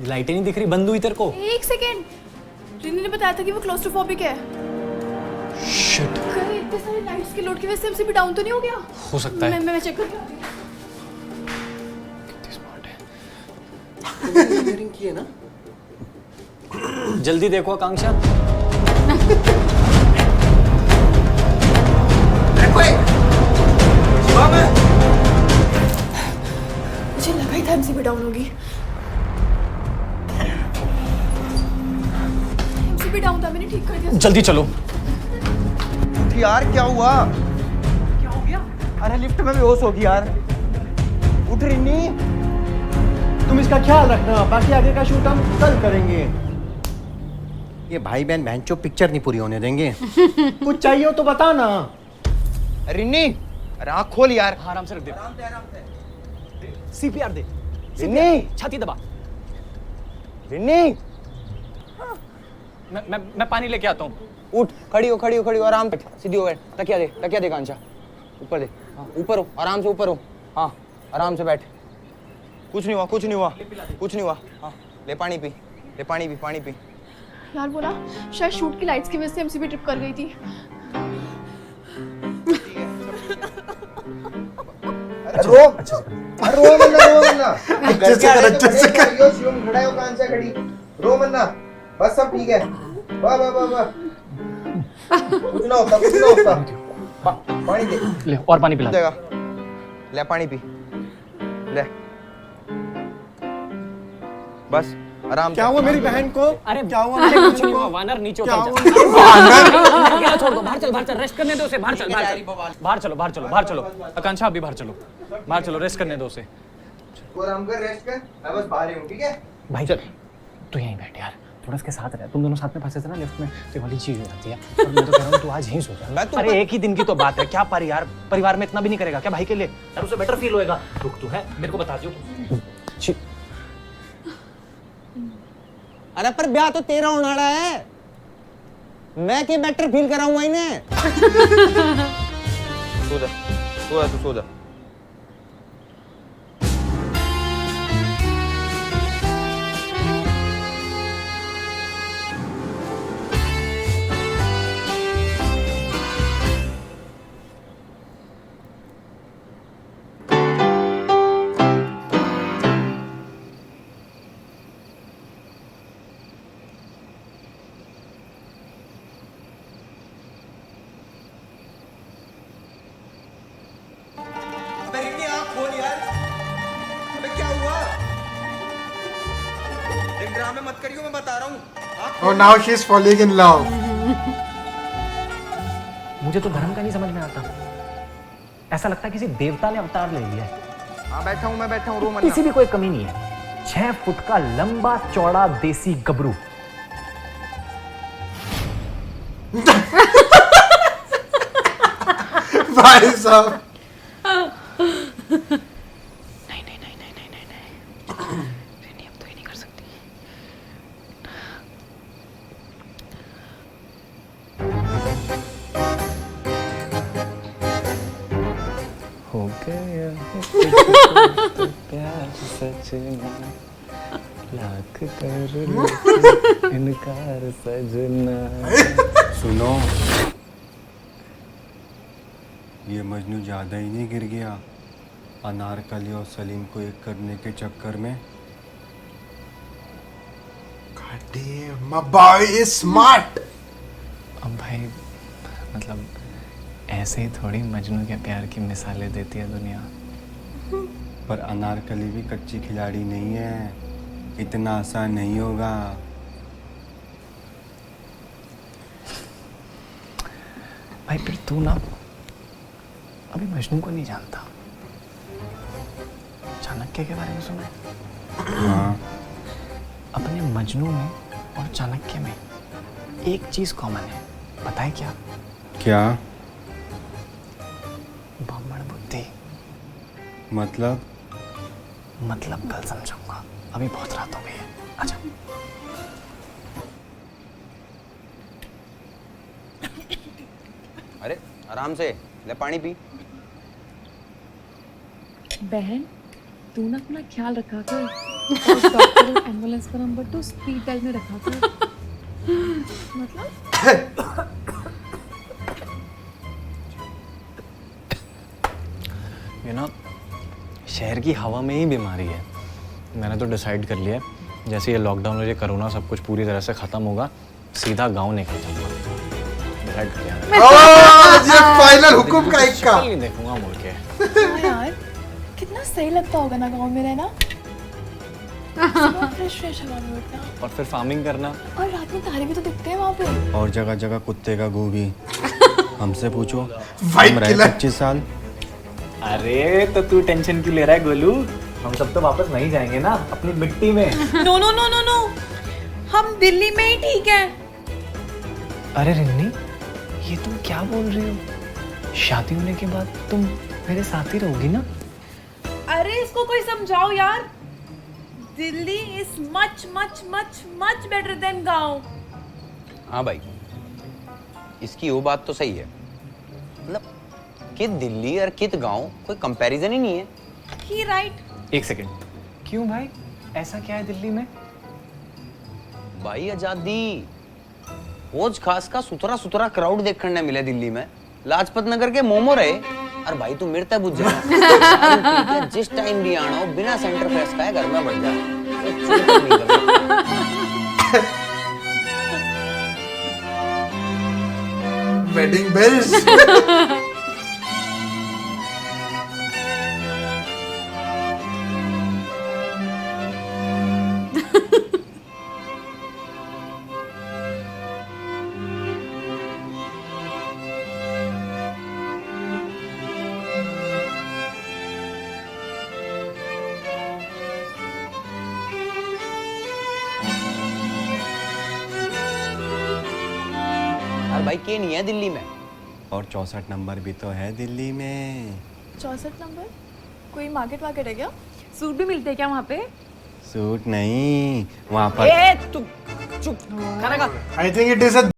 लाइटें नहीं दिख रही, बंद हुई तेरे को। एक सेकेंड, रिनी ने बताया था कि वो क्लोस्ट्रोफोबिक है। शिट। कहीं इतने सारे लाइट्स के लोड की वजह से एमसीबी डाउन तो नहीं हो गया? हो सकता है। मैं चेक करके आती हूँ। कितनी स्मार्ट है। इंजीनियरिंग की है ना? जल्दी देखो आकांक्षा। मुझे लगा ही था एमसीबी डाउन होगी। एमसीबी डाउन था, मैंने ठीक कर दिया। जल्दी चलो। यार क्या हुआ? क्या हो गया? अरे लिफ्ट में बेहोश होगी यार। उठ रिन्नी, तुम इसका ख्याल रखना, बाकी आगे का शूट हम कल करेंगे। ये भाई बहन बहनचोद पिक्चर नहीं पूरी होने देंगे। कुछ चाहिए हो तो बता ना। रिन्नी, अरे आँख खोल यार। हाँ, आराम से रख दे। सीपीआर दे। रिन्नी, छाती दबा। रिन्नी, मैं पानी लेके आता हूँ। उठ, खड़ी हो, आराम से सीधी हो, बैठ। तकिया दे कांचा, ऊपर दे। हाँ, ऊपर हो, आराम से ऊपर हो। हाँ, आराम से बैठ। कुछ नहीं हुआ। हाँ, ले पानी पी। यार बोला शायद शूट की लाइट्स की वजह से एमसीबी ट्रिप कर गई थी। रो मन्ना। अच्छे से कर। यो शिवम खड़ा है, वो कांचा खड़ी। रो मन्ना, बस सब ठीक है। वाह। कुछ ना होता। पानी दे। ले और पानी पिला। देगा। ले पानी पी। ले। बस आराम। क्या हुआ मेरी बहन को? अरे क्या हुआ? अरे कुछ नहीं हुआ। वानर नीचे उतर जा। अकेला छोड़ दो। बाहर चल, रेस्ट करने दो उसे। बाहर चल। बाहर चलो। आकांक्षा अभी बाहर चलो, रेस्ट करने दो उसे। आराम कर, रेस्ट कर। मैं बस बाहर ही हूँ, ठीक है? भाई चल, तू यहीं बैठ यार, थोड़ा इसके साथ रह। तुम दोनों साथ में फंसे थे ना लिफ्ट में, तो वाली चीज हो जाती है। और मैं तो कह रहा हूँ तू आज यहीं सो जा। अरे एक ही दिन की तो बात है, क्या यार परिवार में इतना भी नहीं करेगा क्या भाई के लिए? यार उसे बेटर फील होएगा। रुक तू है, मेरे को बता दियो। अरे पर ब्याह तो तेरा होने वाला है, मैं के बेटर फील कराऊंगा इन्हें। सो जा। ड्रामे मत करियो, मैं बता रहा हूँ। और now she is falling in love. मुझे तो धर्म का नहीं समझ में आता। ऐसा लगता है किसी देवता ने अवतार ले लिया है। हाँ बैठा हूँ, रो मत। किसी भी कोई कमी नहीं है। 6 फुट का लंबा चौड़ा देसी गबरू। भाई साहब। हो गया तो प्यार सजना, लाख कर इनकार सजना। सुनो, ये मजनू ज्यादा ही नहीं गिर गया अनारकली और सलीम को एक करने के चक्कर में? God damn, my boy is smart. अब भाई मतलब ऐसे ही थोड़ी मजनू के प्यार की मिसालें देती है दुनिया। पर अनारकली भी कच्ची खिलाड़ी नहीं है, इतना आसान नहीं होगा। भाई फिर तू ना अभी मजनू को नहीं जानता। चाणक्य के बारे में सुना है? हाँ। अपने मजनू में और चाणक्य में एक चीज कॉमन है, पता है क्या? क्या? ब्राह्मण बुद्धि। मतलब कल समझाऊंगा, अभी बहुत रात हो गई है। आजा। अरे आराम से ले, पानी पी। बहन तू ना अपना ख्याल रखा कर, और डॉक्टर और एम्बुलेंस का नंबर तो स्पीड डायल में रखा कर। मतलब ये ना शहर की हवा में ही बीमारी है। मैंने तो डिसाइड कर लिया है, जैसे ये लॉकडाउन और ये कोरोना सब कुछ पूरी तरह से खत्म होगा, सीधा गांव निकल जाऊंगा। डिसाइड कर लिया मैंने। ये फाइनल हुक्म का एक का। नहीं देखूंगा मुड़ के। हाँ यार, कितना सही लगता होगा ना गांव में रहना। फ्रेश हवा में उठना और फिर फार्मिंग करना, और रात में तारे भी तो दिखते हैं वहाँ पे। और जगह जगह कुत्ते का गू भी। हमसे पूछो, भाई हम रहे 25 साल। अरे तो तू टेंशन क्यों ले रहा है गोलू? हम सब तो वापस नहीं जाएंगे ना अपनी मिट्टी में। No no no no no, हम दिल्ली में ही ठीक है। अरे रिन्नी, ये तुम क्या बोल रही हो? शादी होने के बाद तुम मेरे साथ ही रहोगी ना? अरे इसको कोई समझाओ यार। Delhi is much much much much better than गांव। हाँ भाई, इसकी वो बात तो सही है। मतलब कित दिल्ली और कित गांव कोई कंपैरिजन ही नहीं है। ही राइट। एक सेकंड, क्यों भाई, ऐसा क्या है दिल्ली में? भाई आजादी, रोज खास का सुथरा सुथरा क्राउड देखने मिले दिल्ली में। लाजपत नगर के मोमो रहे। और भाई तू मिर्ता बुझ जा। जिस टाइम भी आना हो बिना सेंटर फ्रेश का है घर में बढ़ जा। Wedding bells. और भाई के नहीं है दिल्ली में। और 64 नंबर भी तो है दिल्ली में। 64 नंबर? कोई मार्केट वार्केट है क्या? सूट भी मिलते हैं क्या वहाँ पे? सूट नहीं, वहाँ पर तू चुप, खाना खा। I think it is a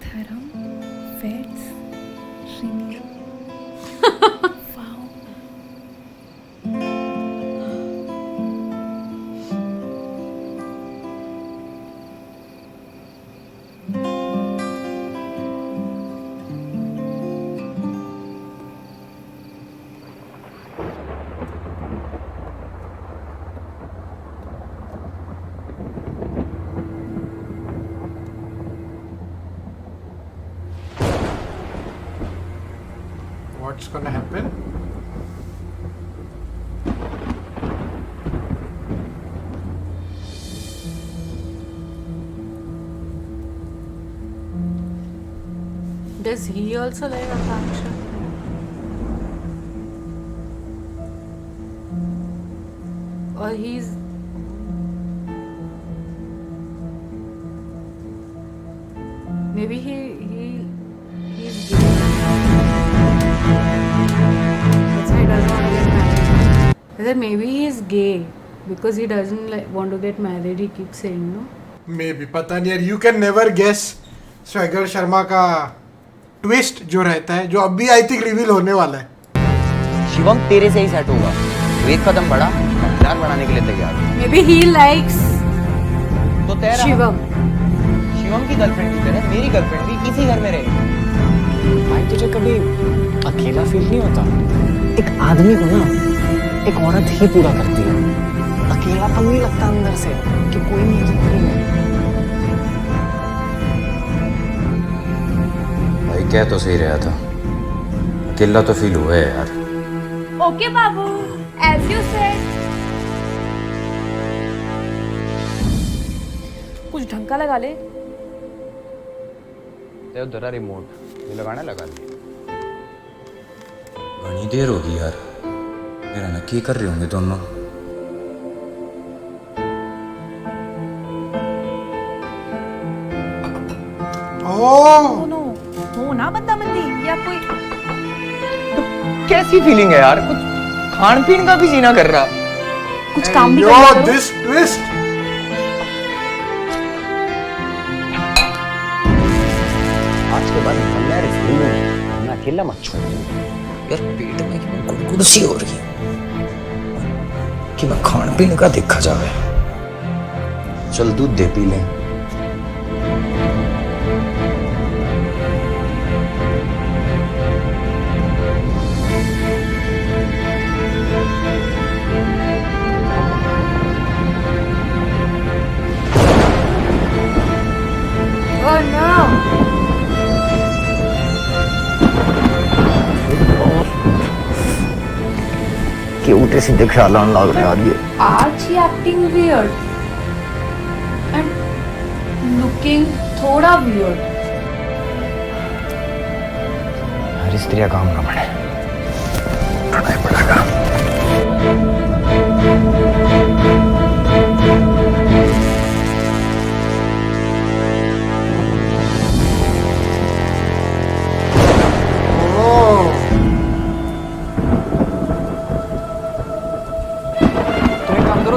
dharma, waits, Srini. Wow. what's gonna happen? Does he also like Akansha? Or he's maybe he's gay. That's why he doesn't want to get married. I said maybe he's gay because he doesn't want to get married. He keeps saying no. Maybe, पता नहीं यार, you can never guess swagger Sharma का twist जो रहता है, जो अभी I think reveal होने वाला है। शिवम तेरे से ही सेट होगा। तू एक कदम बढ़ा, प्यार बढ़ाने के लिए तैयार हो। Maybe he likes तो तेरा Shivam. शिवम की गर्लफ्रेंड की तरह मेरी गर्लफ्रेंड भी इसी घर में रहेगी। भाई तुझे कभी अकेला फील नहीं होता? एक आदमी को ना एक औरत ही पूरा करती है। अकेलापन नहीं लगता अंदर से कि कोई नहीं है जिंदगी में। भाई कह तो सही रहा था, अकेला तो फील हुआ है यार। Okay, Babu, as you said. कुछ ढंग का लगा ले। ते उधर रिमोट ये लगाना लगा ले। घनी देर होगी यार, मेरा नक्की कर रहे होंगे दोनों। ओह नो हो ना बदतमीजी या कोई कैसी फीलिंग है यार? कुछ खान पीन का भी जीना कर रहा। कुछ काम भी yo, कर this twist. आज के बाद निकलना है रिश्ते में, मैं अकेला मत छोड़। यार पेट में क्यों गुड़गुड़ सी हो रही है कि मैं खान पीन का देखा जावे। चल दूध दे पी लें। Oh no! कि उल्टे सीधे ख्याल आने लग रहे यार ये। Are she acting weird? And looking थोड़ा weird. हर स्त्री काम ना पड़े, पढ़ाई पड़ेगा।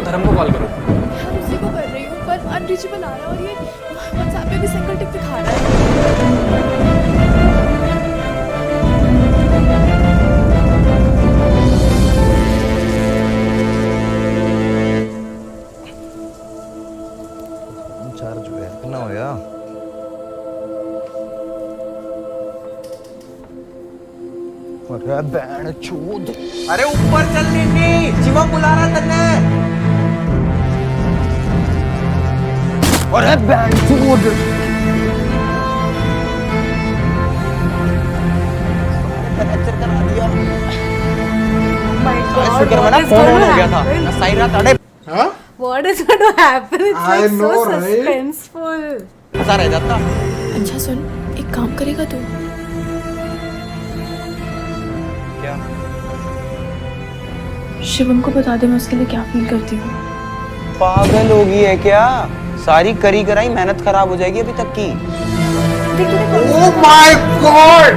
धर्म को कॉल करो। मैं उसी को कर रही हूँ पर अनरीचेबल आ रहा है और ये व्हाट्सएप पे भी सिंगल टिक दिखा रहा है। चार्ज हुआ कितना होया? अरे बैंड चोद। अरे ऊपर चल नीनी, शिवम बुला रहा तन्ने। अरे बैंड चोद। फ्रैक्चर करा दिया। My God, शुक्र what मना is phone going on to हो गया था। happen? ना सही रहा ताड़े। हाँ? What is going to happen? It's I like know, so right? suspenseful. मजा रह जाता। अच्छा सुन, एक काम करेगा तू? क्या? शिवम को बता दे मैं उसके लिए क्या फील करती हूँ। पागल होगी है क्या? सारी करी कराई मेहनत खराब हो जाएगी अभी तक की। Oh my God!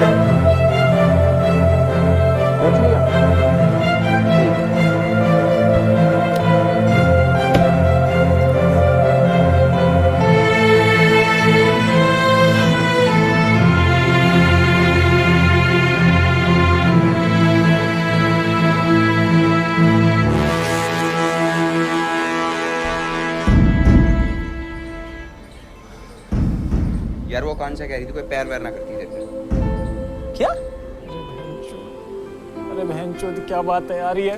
यार वो कौन सा कह रही थी कोई पैर वैर ना करती तेरे पे? क्या? अरे बहनचोद क्या बात है यार ये?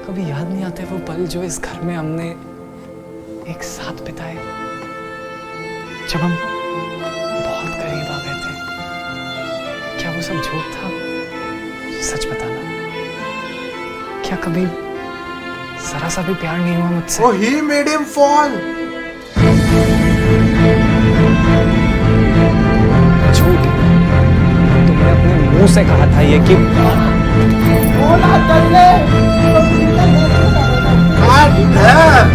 कभी याद नहीं आते वो पल जो इस घर में हमने एक साथ बिताए, जब हम बहुत करीब आ गए थे। क्या वो सब झूठ था? सच बताना, क्या कभी जरा सा भी प्यार नहीं हुआ मुझसे? Oh, he made him fall. झूठ। तुमने अपने मुंह से कहा था ये कि God damn!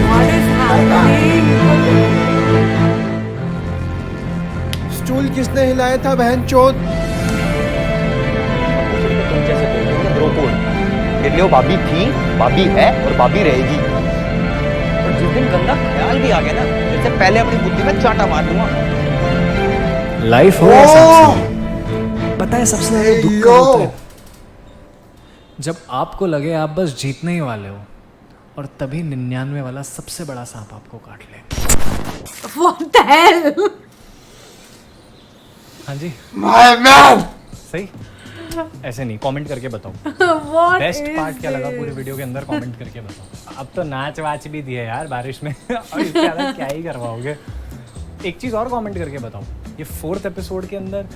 What is happening? Stool किसने हिलाया था बहन चोद? तुम जैसे बोलते हो ना ब्रोकोड। तेरे लिए वो भाभी थी, भाभी है और भाभी रहेगी। और जिस दिन गंदा ख्याल भी आ गया ना, इससे पहले अपनी बुद्धि में चाटा मार दूंगा। लाइफ हो पता है सबसे ज्यादा दुख कब होता है? जब आपको लगे आप बस जीतने ही वाले हो और तभी 99 वाला सबसे बड़ा सांप आपको काट ले। What the hell? हाँ जी My man! सही? ऐसे नहीं, कमेंट करके बताओ। What बेस्ट is पार्ट क्या लगा this? पूरे वीडियो के अंदर, कमेंट करके बताओ। अब तो नाच वाच भी दिए यार बारिश में और इसके अलावा क्या ही करवाओगे? एक चीज और कमेंट करके बताओ, ये 4th एपिसोड के अंदर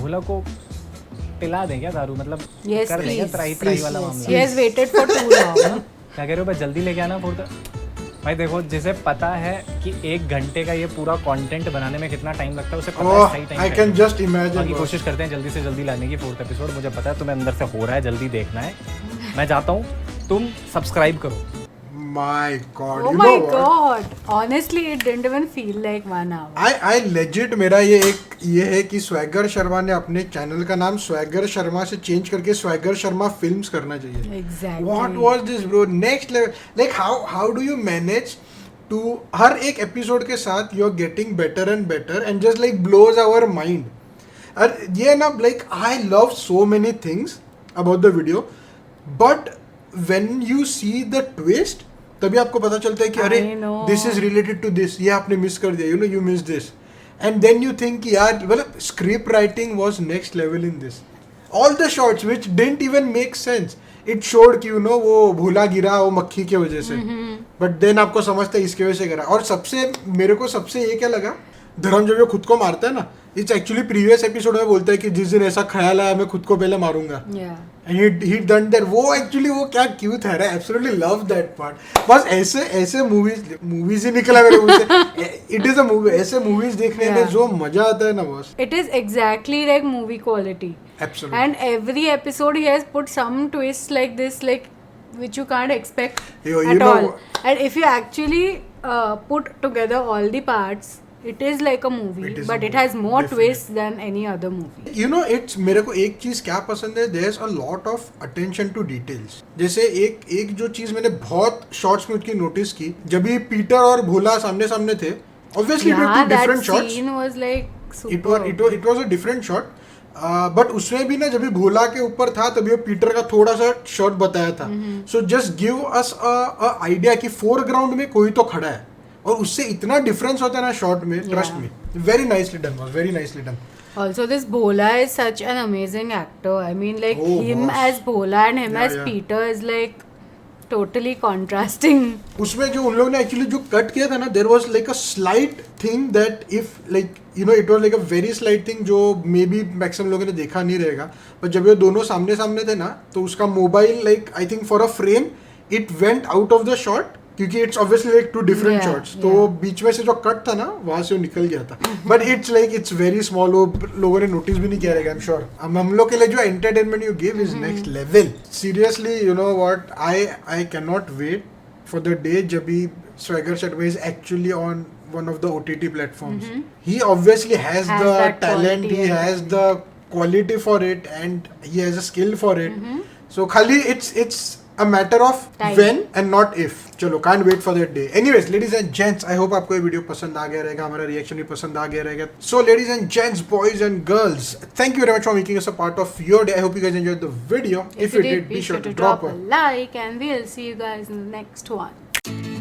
भोला को पिला दें क्या दारू? मतलब Yes, कर देंगे please. त्राही त्राही वाला मामला? He has waited for too long. क्या कह रहे हो भाई, जल्दी लेके आना 4th। भाई देखो, जिसे पता है कि 1 घंटे का ये पूरा कंटेंट बनाने में कितना टाइम लगता है, उसे पता है सही time. I can just imagine. बाकी कोशिश करते हैं जल्दी से जल्दी लाने की 4th एपिसोड। मुझे पता है तुम्हें अंदर से हो रहा है, जल्दी देखना है। मैं जाता हूँ, तुम सब्सक्राइब करो। My God! Oh you my know what? God! Honestly, it didn't even feel like 1 hour. I legit मेरा ये है कि स्वैगर शर्मा ने अपने चैनल का नाम स्वैगर शर्मा से चेंज करके स्वैगर शर्मा फिल्म्स करना चाहिए। Exactly. What was this bro? Next level. Like how do you manage to हर एक एपिसोड के साथ you are getting better and better and just like blows our mind. और ये ना like I love so many things about the video, but when you see the twist तभी आपको पता चलता है कि अरे I know. This is related to this, ये आपने मिस कर दिया, you miss this, and then you think यार मतलब script writing was next level in this, all the shots which didn't even make sense, it showed कि you know वो भोला गिरा वो मक्खी की वजह से, बट देन आपको समझता है इसकी वजह से गिरा। और सबसे मेरे को सबसे ये क्या लगा, धर्म जब ये खुद को मारता है ना, इट्स एक्चुअली प्रीवियस एपिसोड में बोलता है कि जिस दिन ऐसा ख्याल आया मैं खुद को पहले मारूंगा, एंड ही डन दैट। वो एक्चुअली वो क्या क्यूट है, एब्सोल्युटली लव दैट पार्ट। बस ऐसे मूवीज ही निकला मेरे मुंह से। इट इज अ मूवी, ऐसे मूवीज देखने में जो मजा आता है ना boss, It is exactly like movie quality. Absolutely. And every episode he has put some twists like this, like which you can't expect you at know, all. And if you actually put together all the parts, it is like a movie, but it has more twists than any other movie. You know, it's मेरे को एक चीज क्या पसंद है, there's a lot of attention to details. जैसे एक जो चीज मैंने बहुत शॉर्ट्स में उसकी नोटिस की, जब भी पीटर और भोला सामने सामने थे, obviously it was two different shots. That scene was like super. It was a different shot. But उसमें भी ना जब भी भोला के ऊपर था तभी वो पीटर का थोड़ा सा शॉट बताया था। So just give us a idea कि फोरग्राउंड में कोई तो खड़ा है, और उससे इतना डिफरेंस होता है ना शॉट में, trust me. Very nicely done, was very nicely done. Also, this Bhola is such an amazing actor. I mean, like him as Bhola and him as Peter is like totally contrasting. उसमें जो उन लोग ने actually जो cut किया था ना, there was like a slight thing that if like you know it was like a very slight thing जो मे बी मैक्सिमम लोगों ने देखा नहीं रहेगा, पर जब ये दोनों सामने सामने थे ना तो उसका mobile like I think for a frame it went out of the shot, क्योंकि it's obviously like two different shots, तो बीच में से जो कट था ना वहां से वो निकल गया था। But it's like it's very small, वो लोगों ने नोटिस भी नहीं किया रहेगा, आई एम श्योर। हम लोग के लिए जो entertainment you give is next level. Seriously you know what, I can not wait for the day जब भी Swagger Shatway is actually on one of the OTT platforms. He obviously has the talent, he has the quality for it, and he has a skill for it. So khali it's a matter of when and not if. चलो, can't wait for that day. Anyways, ladies and gents, I hope आपको ये video पसंद आ गया रहेगा, हमारा reaction भी पसंद आ गया रहेगा. So ladies and gents, boys and girls, thank you very much for making us a part of your day. I hope you guys enjoyed the video. If you did, be sure to drop a like, and we'll see you guys in the next one.